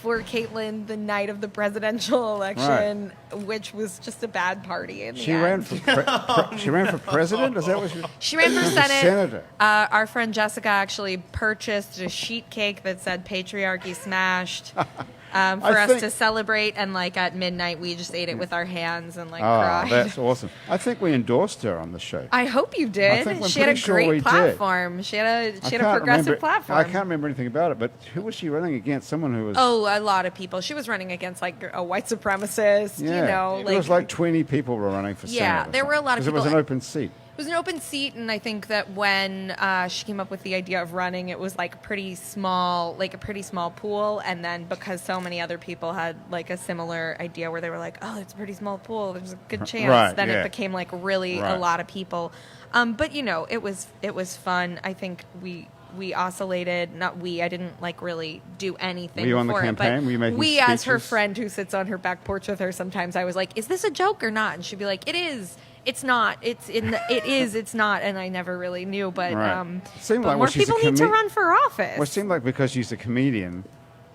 for Caitlin the night of the presidential election, which was just a bad party. In the She end. ran for. She ran for president. Is that what she? She ran for Senate. Senator. Our friend Jessica actually purchased a sheet cake that said "Patriarchy Smashed" for I us think- to celebrate. And like at midnight, we just ate it with our hands and like Oh, cried. that's awesome. I think we endorsed her on the show. I hope you I did. think I'm She had a pretty sure we great did. platform. She had a I progressive can't remember- platform. I can't remember anything about it, but who was she running against? Someone who was. Oh, a lot of people. She was running against like a white supremacist. yeah. You know, It was like 20 people were running for Senate. Yeah, or there were a lot of something, 'cause people. It was an open seat. It was an open seat, and I think that when she came up with the idea of running, it was like a pretty small pool. And then because so many other people had like a similar idea where they were like, "Oh, it's a pretty small pool. There's a good chance." Right, then yeah. it became like really Right. a lot of people. But you know, it was fun. I think we oscillated. Not we. I didn't like really do anything. Were you on the for it, but campaign? Were you making we, as her speeches? friend who sits on her back porch with her, sometimes I was like, "Is this a joke or not?" And she'd be like, "It is." It's not. It's in. It is. It's not. And I never really knew. But Right. It seemed but like, more well, she's a people need to comed- run for office. Well, it seemed like because she's a comedian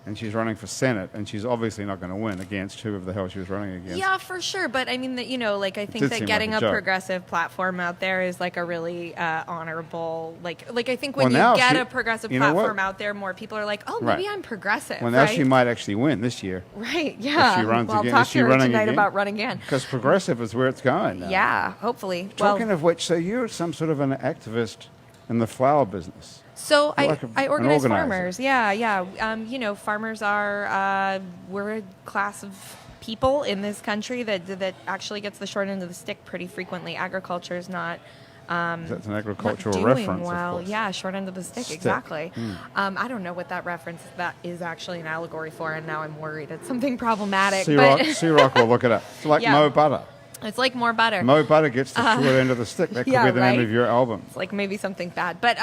and she's running for Senate and she's obviously not going to win against whoever the hell she was running against. Yeah, for sure. But I mean, that like I think did that seem getting like a a joke. progressive platform out there is like a really honorable. Like I think Well, when now you get she- a progressive you know what? platform out there, more people are like, oh, maybe Right. I'm progressive. Well, now right? she might actually win this year Right. Yeah. she runs well, again. I'll Is talk she to her running tonight again? about running again. because progressive is where it's going now. Yeah. Hopefully. Talking of which, so you're some sort of an activist in the flower business. So You're like I an organize organizer. farmers. Yeah. Farmers are we're a class of people in this country that actually gets the short end of the stick pretty frequently. Agriculture is not. That's an Not agricultural doing reference. well. Of course. Yeah, short end of the stick. Exactly. I don't know what that reference that is actually an allegory for, and now I'm worried it's something problematic. But C-Rock will look it up. It's like Yeah. Mo Butter. it's like more butter. Mo Butter gets the short end of the stick. That could yeah, be the name right? of your album. It's like maybe something bad. But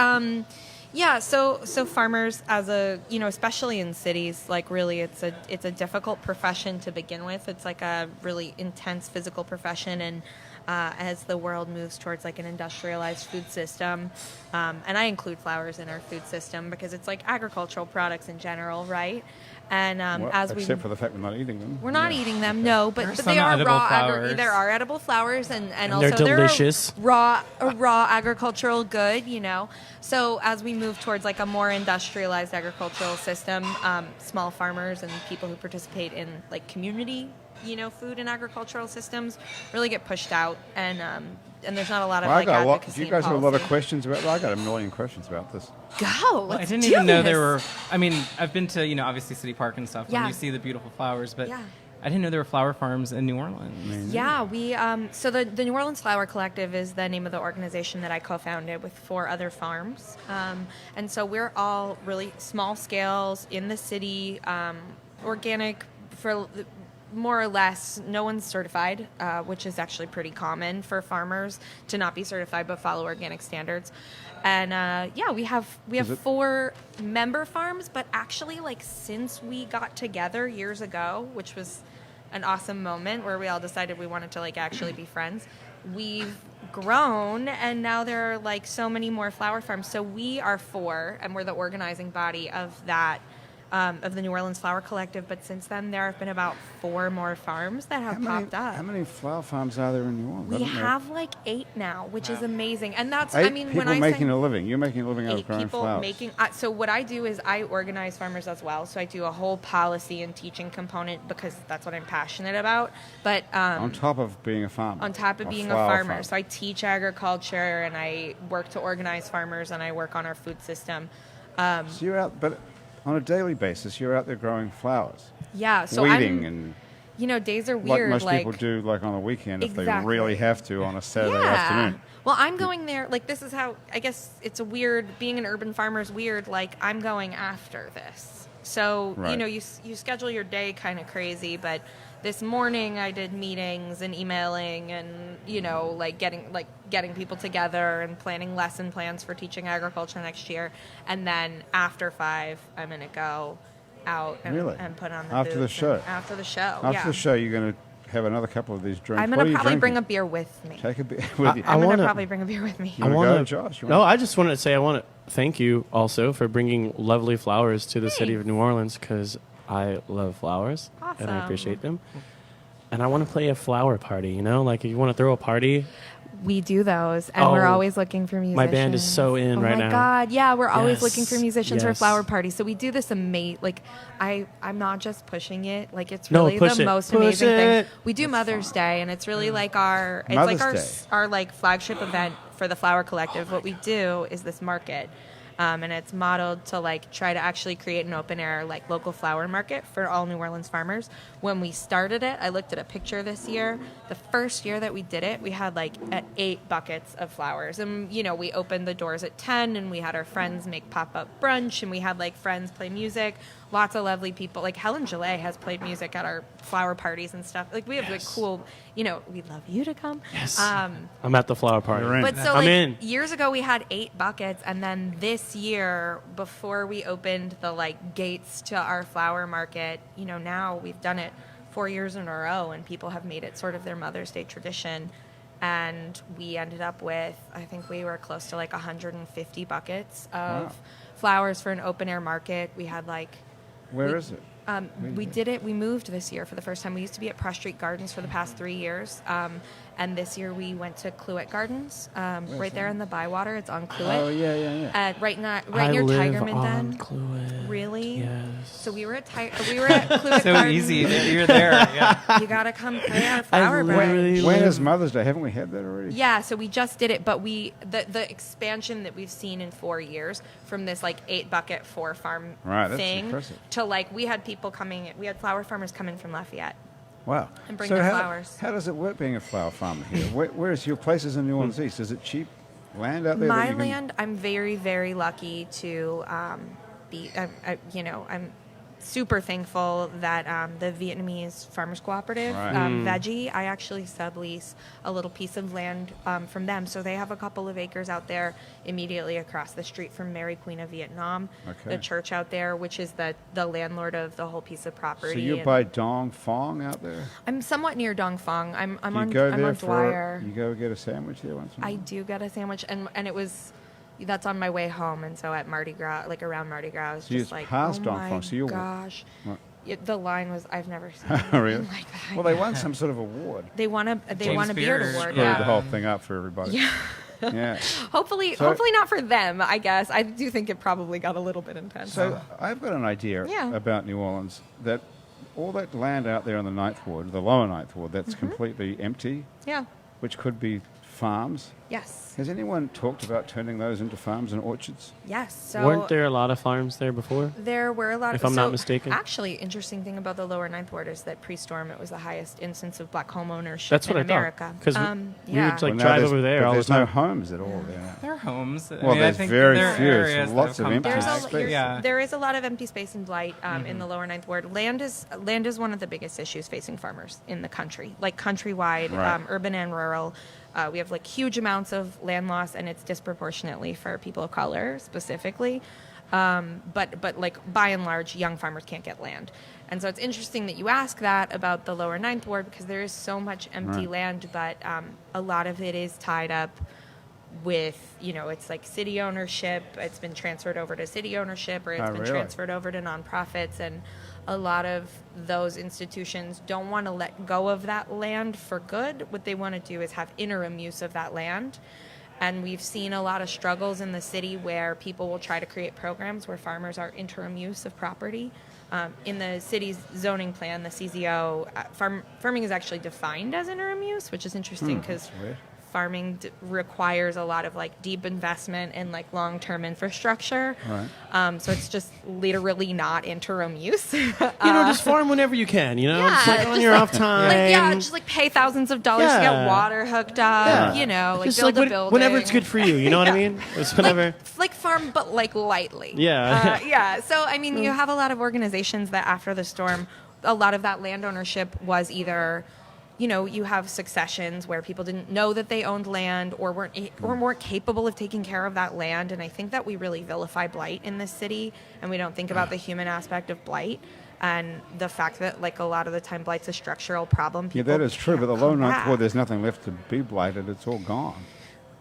yeah, so farmers as a especially in cities, like really it's a difficult profession to begin with. It's like a really intense physical profession, and as the world moves towards like an industrialized food system, and I include flowers in our food system because it's like agricultural products in general, right? And except for the fact we're not eating them. we're not eating them, no, There are but some they are edible raw. flowers. There are edible flowers, and they're also delicious. a raw agricultural good. So as we move towards like a more industrialized agricultural system, small farmers and people who participate in like community, food and agricultural systems really get pushed out, and there's not a lot of Well, like advocacy. you guys and have a lot of policy. questions about. I got a million questions about this. Go. Well, I Let's didn't do even know this. there were. I mean, I've been to obviously City Park and stuff. Yeah. And you see the beautiful flowers, but Yeah. I didn't know there were flower farms in New Orleans. Yeah, we so the New Orleans Flower Collective is the name of the organization that I co-founded with 4 other farms, and so we're all really small scales in the city, organic for more or less. No one's certified, which is actually pretty common for farmers to not be certified but follow organic standards. And we have 4 member farms, but actually, like, since we got together years ago, which was an awesome moment where we all decided we wanted to like actually be friends, we've grown, and now there are like so many more flower farms. So we are 4, and we're the organizing body of that. Of the New Orleans Flower Collective, but since then there have been about 4 more farms that have popped up. How many flower farms are there in New Orleans? We have like 8 now, which is amazing, and that's 8 I mean people when I making say a living. You're making a living out of 8 growing people flowers. making. So what I do is I organize farmers as well. So I do a whole policy and teaching component because that's what I'm passionate about. But on top of being a farmer. on top of being a flower farmer. So I teach agriculture, and I work to organize farmers, and I work on our food system. So you're out, but on a daily basis, you're out there growing flowers, Yeah, so weeding, I'm, and days are like weird. most people do, like on a weekend if they Exactly. really have to on a Saturday Yeah. afternoon. Well, I'm going there. Like, this is how, I guess it's a weird, being an urban farmer is weird. Like, I'm going after this. So, Right. you schedule your day kind of crazy, but this morning I did meetings and emailing and, getting people together and planning lesson plans for teaching agriculture next year. And then after 5, I'm going to go out and, Really? and put on the After the booth show? and After the show, After the show, you're going to have another couple of these drinks. I'm What going are to you probably bring a drinking? beer with me. Take a beer with you. I'm going to wanna- probably bring a beer with me. You wanna go, Josh? You No, wanna- I just wanted to say I want to thank you also for bringing lovely flowers to the city of New Orleans because I love flowers and I Awesome. appreciate them. And I want to play a flower party, like if you want to throw a party. We do those, and we're Oh, always looking for musicians. my band is so in right now. Oh my god, yeah, we're always Yes, looking for musicians for yes. flower parties. So we do this I'm not just pushing it. Like, it's No, really push the it. most Push amazing it. thing. We do Mother's Day, and it's really like our Mother's Day. our like flagship event for the Flower Collective. What we do is this market. And it's modeled to like try to actually create an open air like local flower market for all New Orleans farmers. When we started it, I looked at a picture this year. The first year that we did it, we had like 8 buckets of flowers, and we opened the doors at 10, and we had our friends make pop-up brunch, and we had like friends play music. Lots of lovely people, like Helen Gillet has played music at our flower parties and stuff. Like, we have like cool, we'd love you to come. Yes. I'm at the flower party. You're in. But so, I'm like, in. years ago, we had 8 buckets, and then this year, before we opened the like gates to our flower market, now we've done it 4 years in a row, and people have made it sort of their Mother's Day tradition. And we ended up with, I think we were close to like 150 buckets of Wow. flowers for an open air market. We had like Where is it? we did it. We moved this year for the first time. We used to be at Freret Street Gardens for the past 3 years, and this year we went to Cluett Gardens, right there in the Bywater. It's on Cluett. Oh, yeah. Right I near live Tigerman on Den. Cluett. Really? Yes. So we were at Cluett So Gardens. easy that you're there. Yeah. You gotta come play our flower literally- brunch. When is Mother's Day? Haven't we had that already? Yeah, so we just did it, but the expansion that we've seen in 4 years from this like 8 bucket 4 farm Right, that's thing impressive. to like we had flower farmers coming from Lafayette. Wow. And bring so their how, flowers. How does it work being a flower farmer here? Where's your places in New Orleans East? Is it cheap land out there? that My you can- land, I'm very, very lucky to be. I'm super thankful that the Vietnamese Farmers Cooperative, Right. Veggie, I actually sublease a little piece of land from them. So they have a couple of acres out there immediately across the street from Mary Queen of Vietnam, Okay. the church out there, which is the landlord of the whole piece of property. So you're And by Dong Phuong out there? I'm somewhat near Dong Phuong. I'm Do you on go I'm there on for? Dwyer. You go get a sandwich there once in a I while? do get a sandwich, and it was That's on my way home, and so at Mardi Gras, like around Mardi Gras, I was So you just just like, passed oh on my from- so you- gosh. What? The line was, I've never seen anything Really? like that. Well, they won some sort of award. They won a James beard Beard. award. Screwed Yeah. the whole thing up for everybody. Yeah. Yeah. Hopefully So- not for them, I guess. I do think it probably got a little bit intense. So I've got an idea Yeah. about New Orleans that all that land out there on the Ninth Ward, the lower Ninth Ward, that's Mm-hmm. completely empty, yeah. which could be farms. Yes. Has anyone talked about turning those into farms and orchards? Yes. So Weren't there a lot of farms there before? there were a lot If of, I'm not mistaken? Actually, interesting thing about the lower Ninth Ward is that pre-storm it was the highest instance of black home ownership That's what in I America. thought. Because we yeah. would like now drive there's- over there but all the there's no time. homes at all there. Their homes. Well, I there's think very there are few. It's areas lots that have of come empty There's back. space. Yeah. there is a lot of empty space and blight in the lower Ninth Ward. Land is one of the biggest issues facing farmers in the country, like countrywide, Right. urban and rural. We have like huge amounts of land loss, and it's disproportionately for people of color specifically. But like by and large, young farmers can't get land. And so it's interesting that you ask that about the lower Ninth Ward because there is so much empty Right. land, but a lot of it is tied up with, it's like city ownership. It's been transferred over to city ownership, or it's Oh, been really? transferred over to nonprofits. And a lot of those institutions don't want to let go of that land for good. What they want to do is have interim use of that land. And we've seen a lot of struggles in the city where people will try to create programs where farmers are interim use of property. In the city's zoning plan, the CZO, farming is actually defined as interim use, which is interesting because weird. farming requires a lot of like deep investment in like long-term infrastructure. Right. So it's just literally not interim use. Just farm whenever you can, Just like on just your like- off time. just like pay thousands of dollars to Yeah. get water hooked up, like Just build like a building. whenever it's good for you, you know what I mean? It's whenever. Like farm, but like lightly. Yeah. Yeah. So, I mean, you have a lot of organizations that after the storm, a lot of that land ownership was either, you have successions where people didn't know that they owned land or weren't capable of taking care of that land. And I think that we really vilify blight in this city, and we don't think about the human aspect of blight. And the fact that, like, a lot of the time blight's a structural problem. Yeah, People that is true, but can't the lower come Ninth back. Ward, there's nothing left to be blighted. It's all gone.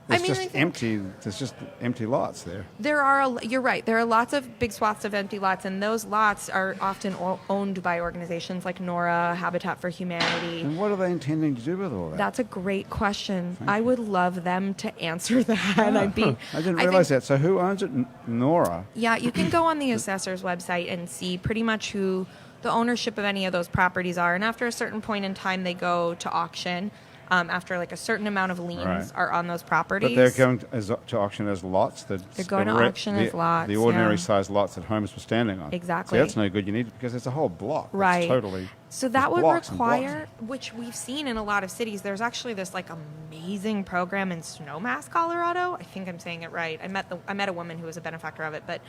It's I just think- empty. There's just empty lots there. You're right. There are lots of big swaths of empty lots, and those lots are often owned by organizations like NORA, Habitat for Humanity. And what are they intending to do with all that? That's a great question. I would love them to answer that. I'd be. I didn't I realize think- that. So who owns it? Nora. Yeah, you can go on the assessor's website and see pretty much who the ownership of any of those properties are, and after a certain point in time, they go to auction. After like a certain amount of liens Right. are on those properties. But they're going to auction as lots. They're going to auction as lots, The ordinary yeah. sized lots that homes were standing on. Exactly. See, that's no good. You need because it's a whole block. That's Right. totally. So that there's would blocks and blocks. require, which we've seen in a lot of cities, there's actually this like amazing program in Snowmass, Colorado. I think I'm saying it right. I met a woman who was a benefactor of it, but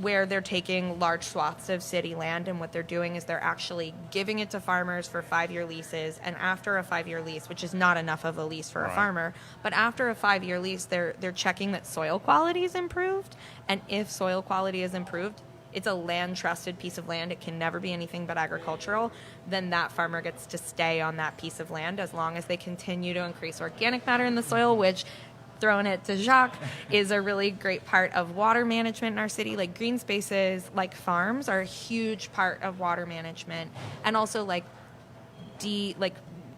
where they're taking large swaths of city land, and what they're doing is they're actually giving it to farmers for 5-year leases, and after a 5-year lease, which is not enough of a lease for a farmer, but after a 5-year lease, they're checking that soil quality is improved, and if soil quality is improved, it's a land trusted piece of land. It can never be anything but agricultural. Then that farmer gets to stay on that piece of land as long as they continue to increase organic matter in the soil, which, throwing it to Jacques, is a really great part of water management in our city. Like green spaces, like farms, are a huge part of water management, and also like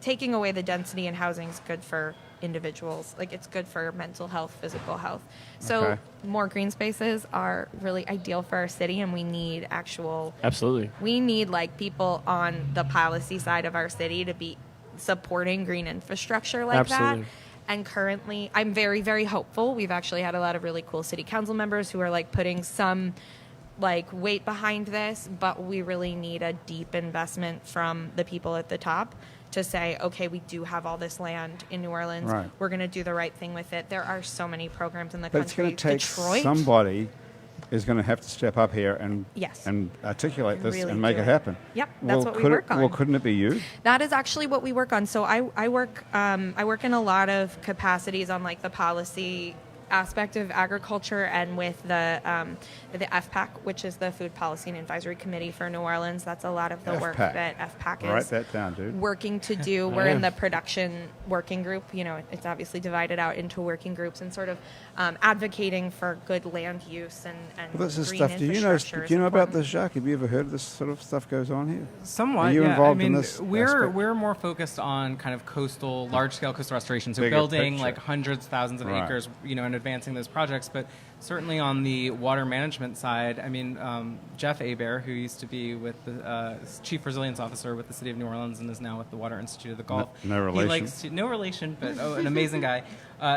taking away the density in housing is good for individuals. Like it's good for mental health, physical health. So Okay. more green spaces are really ideal for our city, and we need Absolutely. we need like people on the policy side of our city to be supporting green infrastructure like Absolutely. that. And currently, I'm very, very hopeful. We've actually had a lot of really cool city council members who are like putting some like weight behind this, but we really need a deep investment from the people at the top to say, okay, we do have all this land in New Orleans. Right. We're going to do the right thing with it. There are so many programs in the But it's country. going to take Detroit, somebody is going to have to step up here and Yes. and articulate this Really and make do it it. happen. Yep, that's what we could work on. Well, couldn't it be you? That is actually what we work on. So I work in a lot of capacities on like the policy aspect of agriculture and with the FPAC, which is the Food Policy and Advisory Committee for New Orleans. That's a lot of the work FPAC. that FPAC Write is that down, dude. working to do. We're in the production working group. It's obviously divided out into working groups and sort of advocating for good land use and Well, this is green stuff. infrastructure. Do you know about this, Jacques? Have you ever heard of this sort of stuff goes on here? Somewhat. Are you yeah. involved I mean, in this we're aspect? more focused on kind of large-scale coastal restoration, so Bigger building picture. like hundreds, thousands of Right. acres, and advancing those projects. But certainly on the water management side, I mean, Jeff Hebert, who used to be with the Chief Resilience Officer with the City of New Orleans and is now with the Water Institute of the Gulf. No relation. He likes to, no relation, but an amazing guy.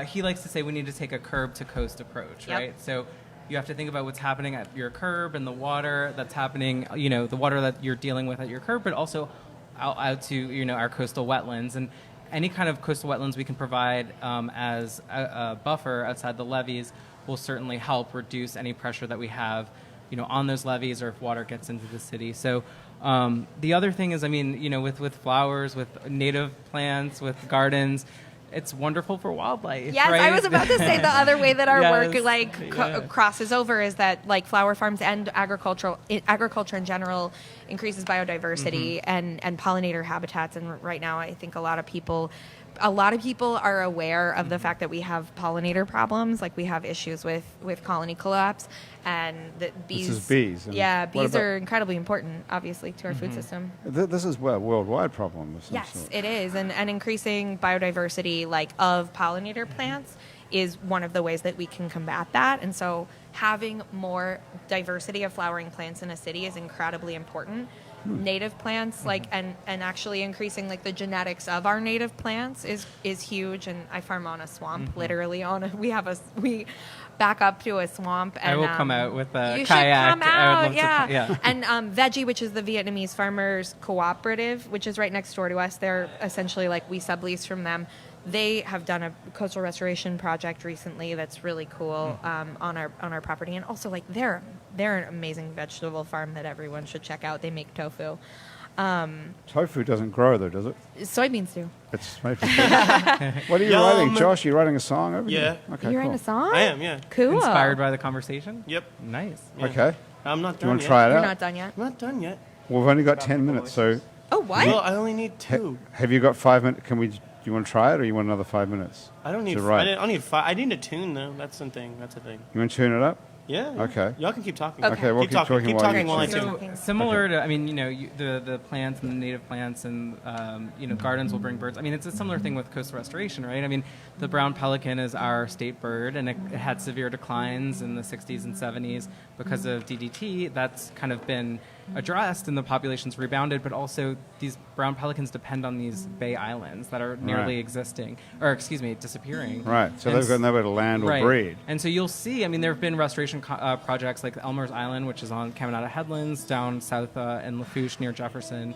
He likes to say we need to take a curb-to-coast approach, Yep. right? So you have to think about what's happening at your curb and the water that's happening, the water that you're dealing with at your curb, but also out to, our coastal wetlands. And any kind of coastal wetlands we can provide as a buffer outside the levees will certainly help reduce any pressure that we have, on those levees or if water gets into the city. So the other thing is, I mean, with flowers, with native plants, with gardens, it's wonderful for wildlife. Yes, right? I was about to say the other way that our Yes, work crosses over is that flower farms and agriculture in general increases biodiversity and pollinator habitats. And right now, I think a lot of people are aware of the fact that we have pollinator problems. Like we have issues with colony collapse, and that bees. This is bees. And Yeah, what bees about- are incredibly important, obviously, to our food system. This is a worldwide problem of some Yes, sort. it is, and increasing biodiversity of pollinator plants is one of the ways that we can combat that. And so having more diversity of flowering plants in a city is incredibly important. Native plants and actually increasing the genetics of our native plants is huge. And I farm on a swamp, literally we back up to a swamp. And I will come out with a you kayak. should come I would out, love yeah. to, yeah. And Veggie, which is the Vietnamese farmers cooperative, which is right next door to us. They're essentially we sublease from them. They have done a coastal restoration project recently that's really cool on our property, and also they're an amazing vegetable farm that everyone should check out. They make tofu. Tofu doesn't grow, though, does it? Soybeans do. It's made for What are you writing, Josh? Are you writing a song over here? Yeah. Okay, You're cool. in a song? I am, yeah. Cool. Inspired by the conversation? Yep. Nice. Yeah. Okay. I'm not Do you done want to yet. try it You're out? not done yet. I'm not done yet. Well, we've only got 10 minutes, so Oh, what? Well, I only need 2. have you got 5 minutes? Do you want to try it, or you want another 5 minutes? I don't need. to write? I don't need 5. I need a tune though. That's the thing. That's the thing. You want to tune it up? Yeah. Okay. Y'all can keep talking. Okay, we'll keep talking Keep while talking you while I tune. tune. So- Similar to, I mean, the plants and the native plants and, gardens will bring birds. I mean, it's a similar thing with coastal restoration, right? I mean, the brown pelican is our state bird, and it had severe declines in the 60s and 70s because of DDT. That's kind of been addressed and the population's rebounded, but also these brown pelicans depend on these bay islands that are nearly disappearing. Right. So And they've got nowhere to land or right. breed. And so you'll see, I mean, there have been restoration projects like Elmer's Island, which is on Caminada Headlands, down south in Lafourche near Jefferson.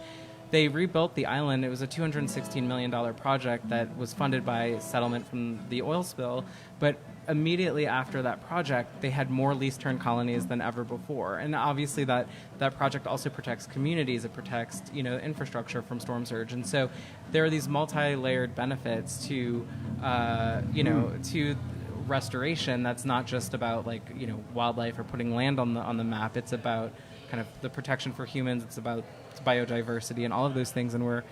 They rebuilt the island. It was a $216 million project that was funded by settlement from the oil spill. But immediately after that project, they had more least turn colonies than ever before. And obviously that project also protects communities. It protects, infrastructure from storm surge. And so there are these multi-layered benefits to, to restoration that's not just about wildlife or putting land on the map. It's about kind of the protection for humans. It's about biodiversity and all of those things. And we're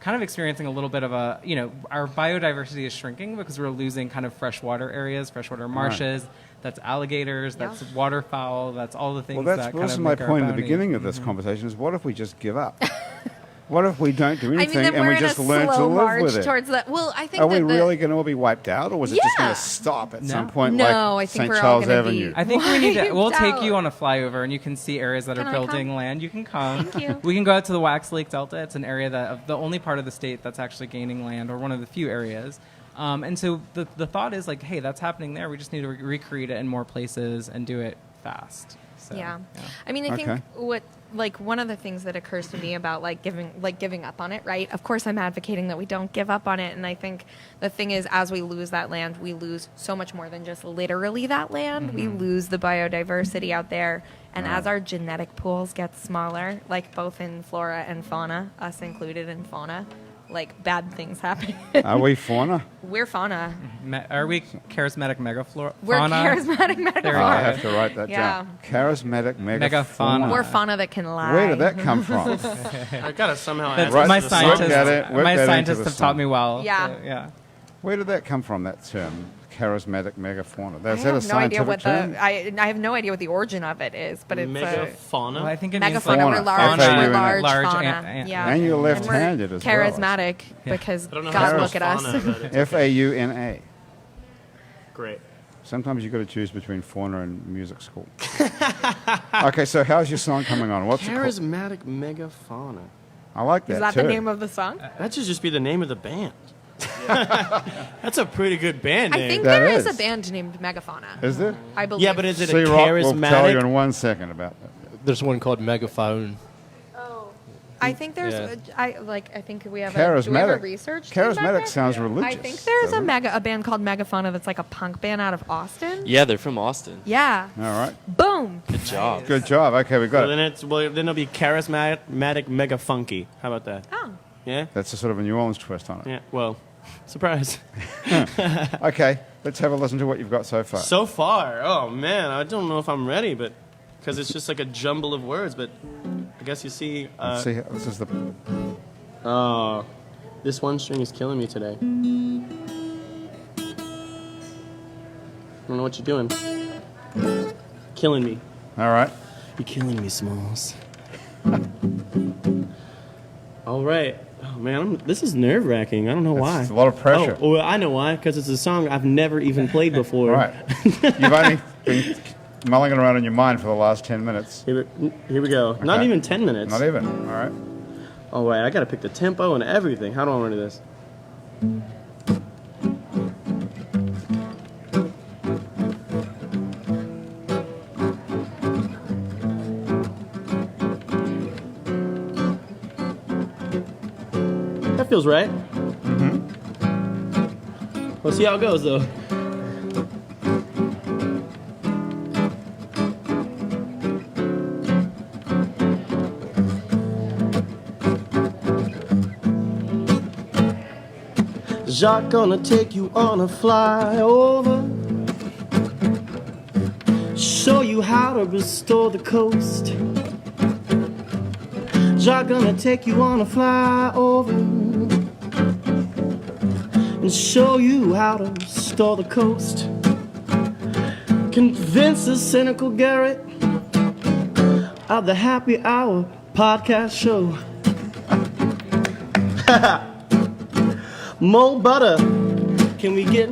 kind of experiencing a little bit of our biodiversity is shrinking because we're losing kind of freshwater areas, freshwater marshes. That's alligators. That's waterfowl. That's all the things. Well, that's kind of my make our point in the bounty. beginning of this conversation is what if we just give up? What if we don't do I anything mean, then and we're we in just a learn to slow live march with it? towards that. Well, I think Are we that really going to all be wiped out, or was it just going Yeah. to stop at No. some point No, I like think St. we're all Charles gonna be- Avenue? I think we need to. We'll Wiped take out. you on a flyover, and you can see areas that Can are I building come? land. You can come. Thank you. We can go out to the Wax Lake Delta. It's an area of the only part of the state that's actually gaining land, or one of the few areas. And so the thought is hey, that's happening there. We just need to recreate it in more places and do it fast. So, Yeah. I mean, I think Okay. what one of the things that occurs to me about giving up on it, right? Of course, I'm advocating that we don't give up on it, and I think the thing is, as we lose that land, we lose so much more than just literally that land. We lose the biodiversity out there, and as our genetic pools get smaller, both in flora and fauna, us included in fauna, like bad things happening. Are we fauna? We're fauna. Are we charismatic megafauna? We're charismatic There we Oh, go. I megafauna. have to write that Yeah. down. Charismatic Megafauna. We're fauna that can lie. Where did that come from? I gotta somehow That's answer Right, my the song. scientists. Work that in- work My that into scientists the have song. taught me well. Yeah. So, yeah. Where did that come from, that term? Charismatic megafauna. I Is that a have no idea scientific what term? I have no idea what the origin of it is, but it's Megafauna. Well, I think it means megafauna. like We're large. Fauna. We're large, Large fauna. ant- yeah. And you're we're left-handed as well. charismatic because I don't know God how to look spell at us. fauna, but it's Fauna. great. Sometimes you've got to choose between fauna and music school. Okay, so how's your song coming on? What's it called? Charismatic Megafauna. I like that Is that too. the name of the song? That should just be the name of the band. That's a pretty good band I name. think That there is is. a band named Megafauna. Is there? I believe. Yeah, but is it a C-Rock will tell you charismatic? in 1 second about that. There's one called Megaphone. I think there's. Yeah. I think we have. Do we have a Charismatic. research? team back Charismatic there? sounds religious. I think there's doesn't it? a band called Megafauna that's like a punk band out of Austin. Yeah, they're from Austin. Yeah. All right. Boom. Good job. Good job. Okay, we got Well, it. then it'll be charismatic mega funky. How about that? Oh. Yeah. That's a sort of a New Orleans twist on it. Yeah. Well, surprise. Okay, let's have a listen to what you've got so far. So far, oh man, I don't know if I'm ready, but because it's just like a jumble of words. But I guess you see. Let's see. This is the. Oh, this one string is killing me today. I don't know what you're doing. Killing me. All right. You're killing me, Smalls. All right. Oh man, this is nerve wracking. I don't know why. It's a lot of pressure. Oh, well, I know why. Because it's a song I've never even played before. All right. You've only been mulling it around in your mind for the last 10 minutes. Here we go. Not Okay. even 10 minutes. Not even. All right. Oh wait, I gotta pick the tempo and everything. How do I want to do this? That feels right. Mm-hmm. Let's see how it goes though. Jacques gonna take you on a flyover, show you how to restore the coast. Jacques gonna take you on a flyover and show you how to restore the coast. Convince the cynical Garrett of the Happy Hour podcast show. More butter, can we get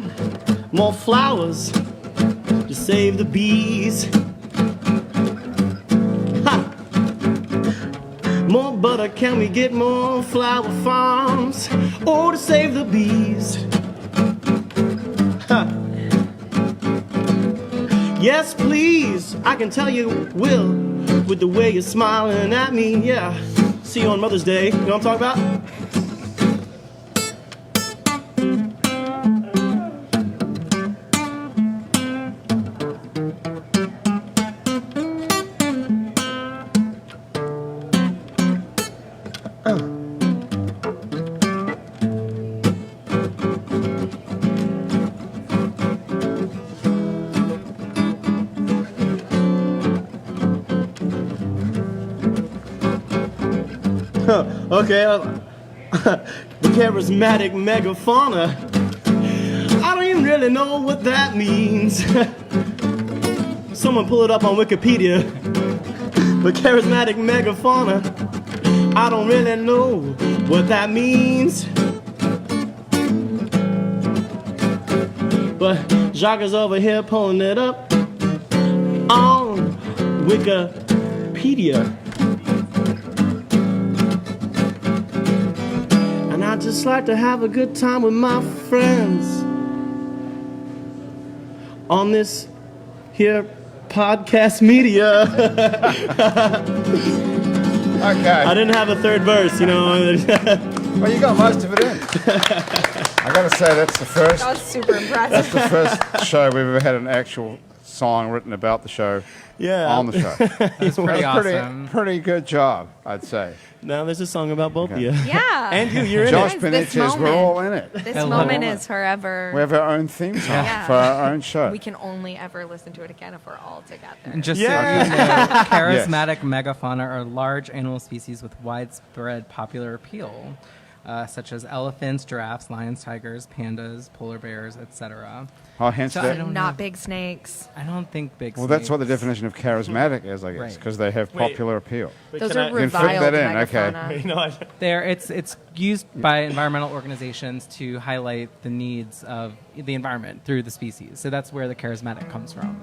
more flowers to save the bees? Ha! More butter, can we get more flower farms? Oh, to save the bees. Ha! Yes, please, I can tell you will, with the way you're smiling at me, yeah. See you on Mother's Day, you know what I'm talking about? Okay, the charismatic megafauna. I don't even really know what that means. Someone pull it up on Wikipedia. The charismatic megafauna. I don't really know what that means. But Jacques is over here pulling it up on Wikipedia. I just like to have a good time with my friends on this here podcast media. Okay. I didn't have a third verse, you know. Well, you got most of it in. I got to say, that's the first. That was super That's impressive. the first show we've ever had an actual song written about the show Yeah. on the show. That's pretty That's awesome. pretty good job, I'd say. Now there's a song about both of you. Yeah. And you're in Josh it. Guys, this Benitez, we're moment- all in it. This I love moment it. is forever. We have our own theme song Yeah. for our own show. We can only ever listen to it again if we're all together. And just Yeah. so you know, charismatic megafauna are large animal species with widespread popular appeal, such as elephants, giraffes, lions, tigers, pandas, polar bears, etc. Oh, hence So that. I don't Not know. big snakes. I don't think big. Well, that's what the snakes- definition of charismatic is, I guess, Right. because they have Wait. popular appeal. Wait, Those can are I- You can fit reviled that in, okay. megafauna. No, It's used by environmental organizations to highlight the needs of the environment through the species. So that's where the charismatic comes from.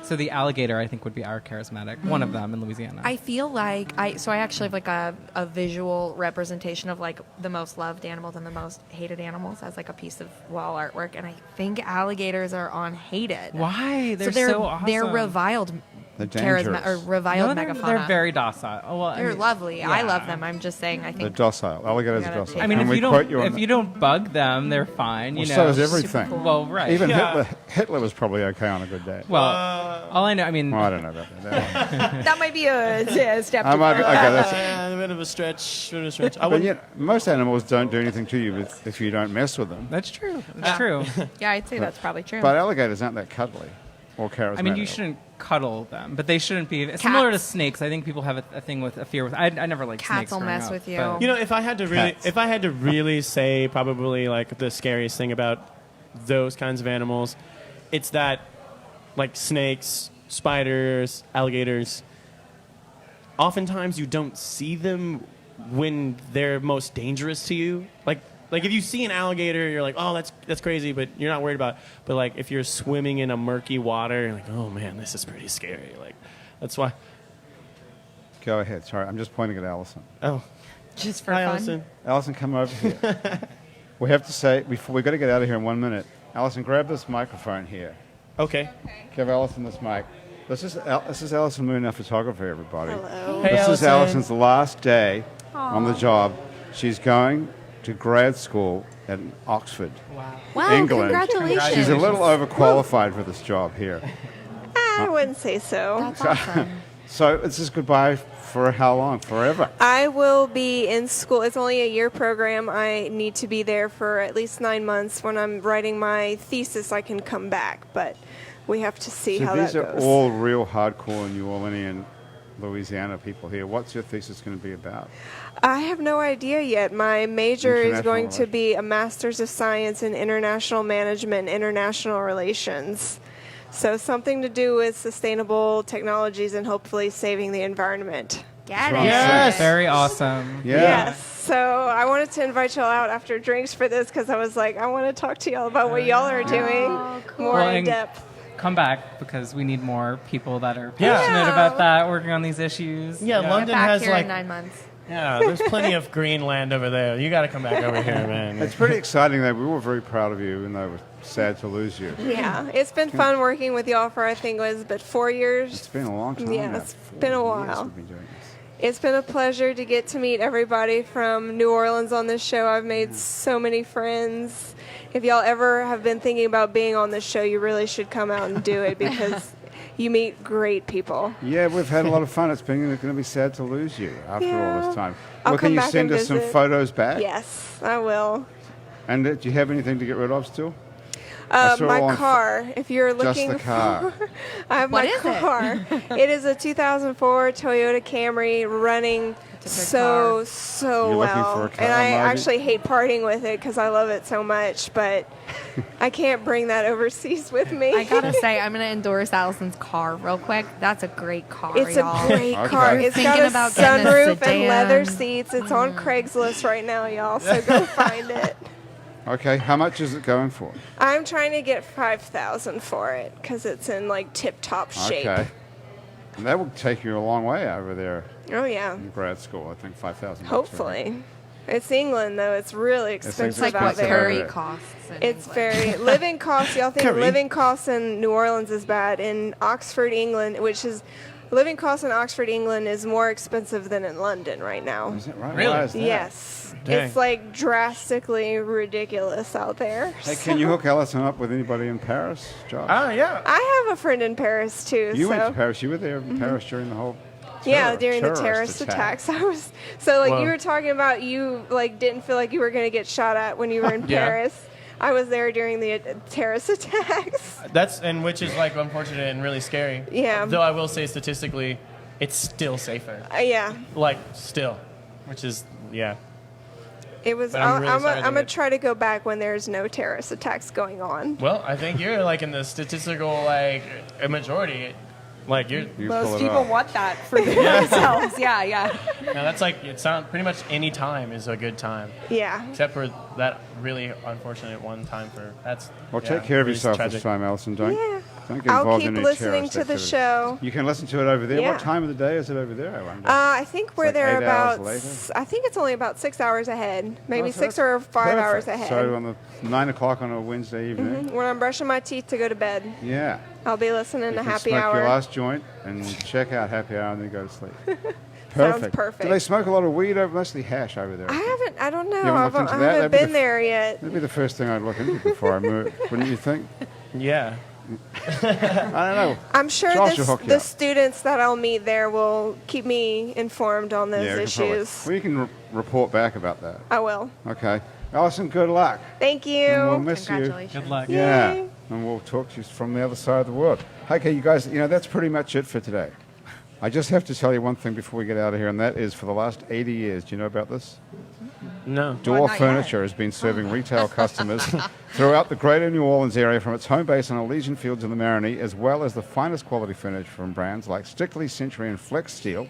So the alligator, I think, would be our charismatic, one of them in Louisiana. I feel like I actually have like a visual representation of like the most loved animals and the most hated animals as like a piece of wall artwork, and I think alligators are on hated. Why? They're they're so awesome. they're reviled They're dangerous. or reviled No, megafauna. they're very docile. Oh, well, I They're mean, lovely. I yeah. love them. I'm just saying. I They're think docile. Alligators We are gotta docile. take I mean, Can if we you quote you on don't if you don't bug them, they're fine. You Well, know. so is everything. cool. Well, right. Even Yeah. Hitler was probably okay on a good day. Well, all I know. I mean, Well, I don't know about that. that might be a step. I too might be, far. okay, that's, a bit of a stretch. Bit of a stretch. I but would. yet, most animals don't do anything to you if you don't mess with them. that's true. That's true. Yeah, I'd say that's probably true. But alligators aren't that cuddly or charismatic. I mean, you shouldn't cuddle them, but they shouldn't be similar to snakes. I think people have a thing with a fear with. I never liked Cats snakes. will growing mess up, with you. but- You know, if I had to really say probably like the scariest thing about those kinds of animals, it's that like snakes, spiders, alligators. Oftentimes you don't see them when they're most dangerous to you. Like if you see an alligator, you're like, oh, that's crazy, but you're not worried about it. But like if you're swimming in a murky water, you're like, oh man, this is pretty scary. Like that's why. Go ahead. Sorry, I'm just pointing at Alison. Oh, Just for hi, fun. Allison. Alison, come over here. We have to say, before we've got to get out of here in 1 minute. Alison, grab this microphone here. Okay. Give Alison this mic. This is Alison Moon, our photographer, everybody. Hello. Hey, This is Allison. Alison's last day on the job. She's going to grad school at Oxford, Wow, England. congratulations. She's a little overqualified for this job here. I wouldn't say so. That's awesome. So this is goodbye for how long? Forever. I will be in school. It's only a year program. I need to be there for at least 9 months. When I'm writing my thesis, I can come back, but we have to see So how these that are goes. all real hardcore New Orleanian, Louisiana people here. What's your thesis going to be about? I have no idea yet. My major is International going to relations. be a Master's of Science in International Management and International Relations. So something to do with sustainable technologies and hopefully saving the environment. Get Yes. it. Yes. Very awesome. Yeah. Yes. So I wanted to invite y'all out after drinks for this because I was like, I want to talk to y'all about what y'all are doing more Well, in and depth. Come back because we need more people that are Yeah. passionate about that, working on these issues. Yeah, Get London back has here like in 9 months. yeah. There's plenty of green land over there. You got to come back over here, man. It's pretty exciting, though. We were very proud of you, even though we're sad to lose you. Yeah, it's been fun working with y'all for I think it was but 4 years. It's been a long time. Yeah, now. it's 4 been a years while. we've been doing this. It's been a pleasure to get to meet everybody from New Orleans on this show. I've made so many friends. If y'all ever have been thinking about being on this show, you really should come out and do it because you meet great people. Yeah, we've had a lot of fun. It's going to be sad to lose you after all Yeah. this time. I'll Well, can come you back send and us some visit. photos back? Yes, I will. And do you have anything to get rid of still? I saw My on car, if you're Just looking the car. for, I have What my is it? car. It is a 2004 Toyota Camry running It's a good so You're looking well. for a car, And I Margie? actually hate parting with it because I love it so much, but I can't bring that overseas with me. I gotta say, I'm gonna endorse Allison's car real quick. That's a great car, It's y'all. a great Okay. car. We're It's thinking got a about getting a sunroof and sedan. leather seats. It's on Craigslist right now, y'all, so go find it. Okay, how much is it going for? I'm trying to get $5,000 for it because it's in like tip-top shape. Okay. And that will take you a long way over there Oh yeah. in grad school. I think 5,000. Hopefully. It's England, though. It's really expensive It's like out what expensive there. over curry there. costs. in It's England. very living costs. Y'all think Curry. living costs in New Orleans is bad? In Oxford, England, which is living costs in Oxford, England, is more expensive than in London right now. Is it right? Really? Why is that? Yes, Dang. it's like drastically ridiculous out there. Hey, can you hook Alison up with anybody in Paris, Josh? Ah, yeah. I have a friend in Paris too. You so went to Paris. You were there in Paris during the whole Yeah, during the terrorist attacks. I was you were talking about you didn't feel like you were going to get shot at when you were in Paris. I was there during the terrorist attacks. Which is unfortunate and really scary. Yeah. Though I will say statistically, it's still safer. Yeah. Still, which is It was. I'm gonna try to go back when there's no terrorist attacks going on. Well, I think you're in the statistical a majority. Most people want that for themselves. Yeah. No, that's it sounds pretty much any time is a good time. Yeah. Except for that really unfortunate one time take care of yourself this time, Alison. Don't get involved in any terrorist I'll keep listening to the show. You can listen to it over there. Yeah. What time of the day is it over there, I wonder? I think we're there 8 about. hours later? I think it's only about 6 hours ahead, maybe so 6 or 5 hours perfect. ahead. So on the 9 o'clock on a Wednesday evening. When I'm brushing my teeth to go to bed. Yeah. I'll be listening to you can Happy smoke Hour. your last joint and check out Happy Hour and then go to sleep. Sounds perfect. Do they smoke a lot of weed over, mostly hash over there? I don't know. I haven't been there yet. That'd be the first thing I'd look into before I move, wouldn't you think? Yeah. I don't know. I'm sure the students that I'll meet there will keep me informed on those issues. We can report back about that. I will. Okay. Alison, good luck. Thank you. And we'll miss you. Good luck. Yeah. Yay. And we'll talk to you from the other side of the world. Okay, you guys, that's pretty much it for today. I just have to tell you one thing before we get out of here, and that is for the last 80 years, do you know about this? No. Door Furniture has been serving retail customers throughout the greater New Orleans area from its home base on Elysian Fields in the Marigny, as well as the finest quality furniture from brands like Stickley, Century, and Flex Steel.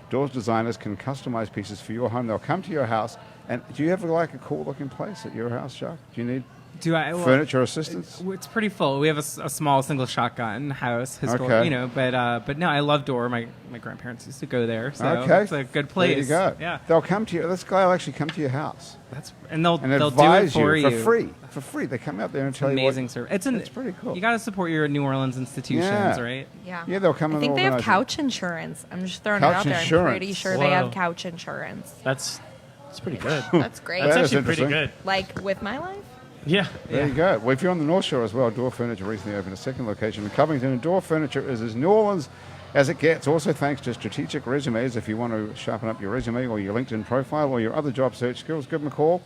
Doors designers can customize pieces for your home. They'll come to your house. And do you have a cool-looking place at your house, Jacques? Do you need furniture assistance? It's pretty full. We have a small single shotgun house, Okay. but no, I love Door. My grandparents used to go there, so it's a good place. There you go. Yeah, they'll come to you. This guy will actually come to your house. They'll advise do it for you you for free. For free, they come out there and tell amazing you. Service. It's pretty cool. You got to support your New Orleans institutions, right? Yeah. Yeah, they'll come. I think they have couch insurance. I'm just throwing it out there. I'm pretty sure they have couch insurance. That's pretty good. That's great. That's actually pretty good. Like with my life? Yeah. There you go. Well, if you're on the North Shore as well, Door Furniture recently opened a second location in Covington, and Door Furniture is as New Orleans as it gets. Also thanks to Strategic Resumes. If you want to sharpen up your resume or your LinkedIn profile or your other job search skills, give them a call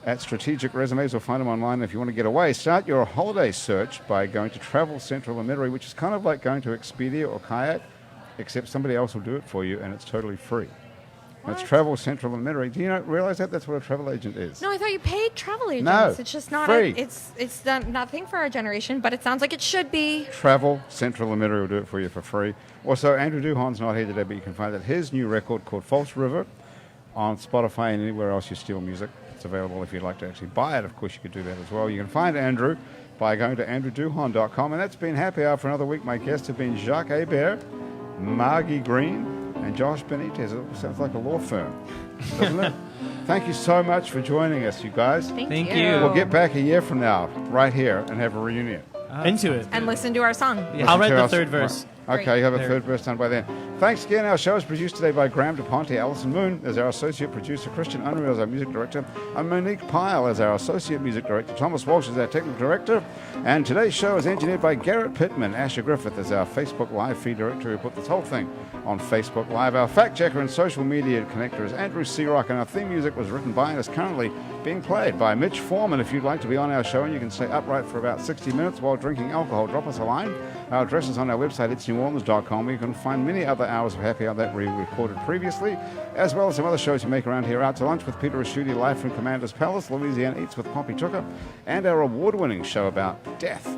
at Strategic Resumes or find them online. If you want to get away, start your holiday search by going to Travel Central and Metairie, which is kind of like going to Expedia or Kayak, except somebody else will do it for you, and it's totally free. It's Travel Central and Metairie. Do you realize that? That's what a travel agent is. No, I thought you paid travel agents. No, it's just not. free. It's done nothing for our generation, but it sounds like it should be. Travel Central and Metairie will do it for you for free. Also, Andrew Duhon's not here today, but you can find his new record called False River on Spotify and anywhere else you steal music. It's available if you'd like to actually buy it. Of course, you could do that as well. You can find Andrew by going to andrewduhon.com. And that's been Happy Hour for another week. My guests have been Jacques Hebert, Margie Green, and Josh Benitez. It sounds like a law firm, doesn't it? Thank you so much for joining us, you guys. Thank you. We'll get back a year from now, right here, and have a reunion. Into it. And listen to our song. Yeah. I'll write the third verse. Okay, you have a third verse done by then. Thanks again. Our show is produced today by Graham DePonte. Alison Moon is our associate producer. Christian Unruh is our music director. And Monique Pyle is our associate music director. Thomas Walsh is our technical director. And today's show is engineered by Garrett Pittman. Asher Griffith is our Facebook Live feed director who put this whole thing on Facebook Live. Our fact checker and social media connector is Andrew Searock. And our theme music was written by and is currently being played by Mitch Foreman. If you'd like to be on our show and you can stay upright for about 60 minutes while drinking alcohol, drop us a line. Our address is on our website, itsneworleans.com. You can find many other hours of Happy Hour that we recorded previously, as well as some other shows you make around here. Out to Lunch with Peter Raschuti, live from Commander's Palace, Louisiana Eats with Poppy Tooker, and our award-winning show about death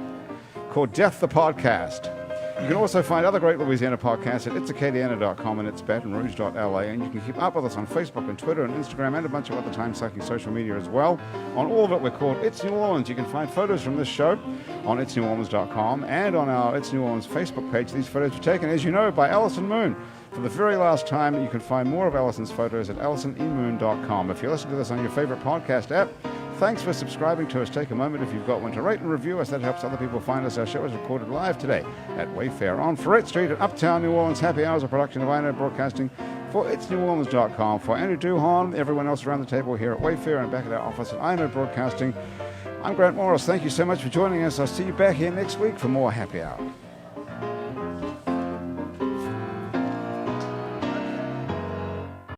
called Death the Podcast. You can also find other great Louisiana podcasts at itsacadiana.com and itsbatonrouge.la, and you can keep up with us on Facebook and Twitter and Instagram and a bunch of other time-sucking social media as well. On all of it, we're called It's New Orleans. You can find photos from this show on itsneworleans.com and on our It's New Orleans Facebook page. These photos were taken, as you know, by Alison Moon. For the very last time, you can find more of Alison's photos at AlisonEmoon.com. If you listen to this on your favorite podcast app, thanks for subscribing to us. Take a moment, if you've got one, to rate and review us. That helps other people find us. Our show is recorded live today at Wayfare on Freret Street at Uptown New Orleans. Happy Hours, a production of INO Broadcasting for itsneworleans.com. For Andrew Duhon, everyone else around the table here at Wayfare and back at our office at INO Broadcasting, I'm Grant Morris. Thank you so much for joining us. I'll see you back here next week for more Happy Hour.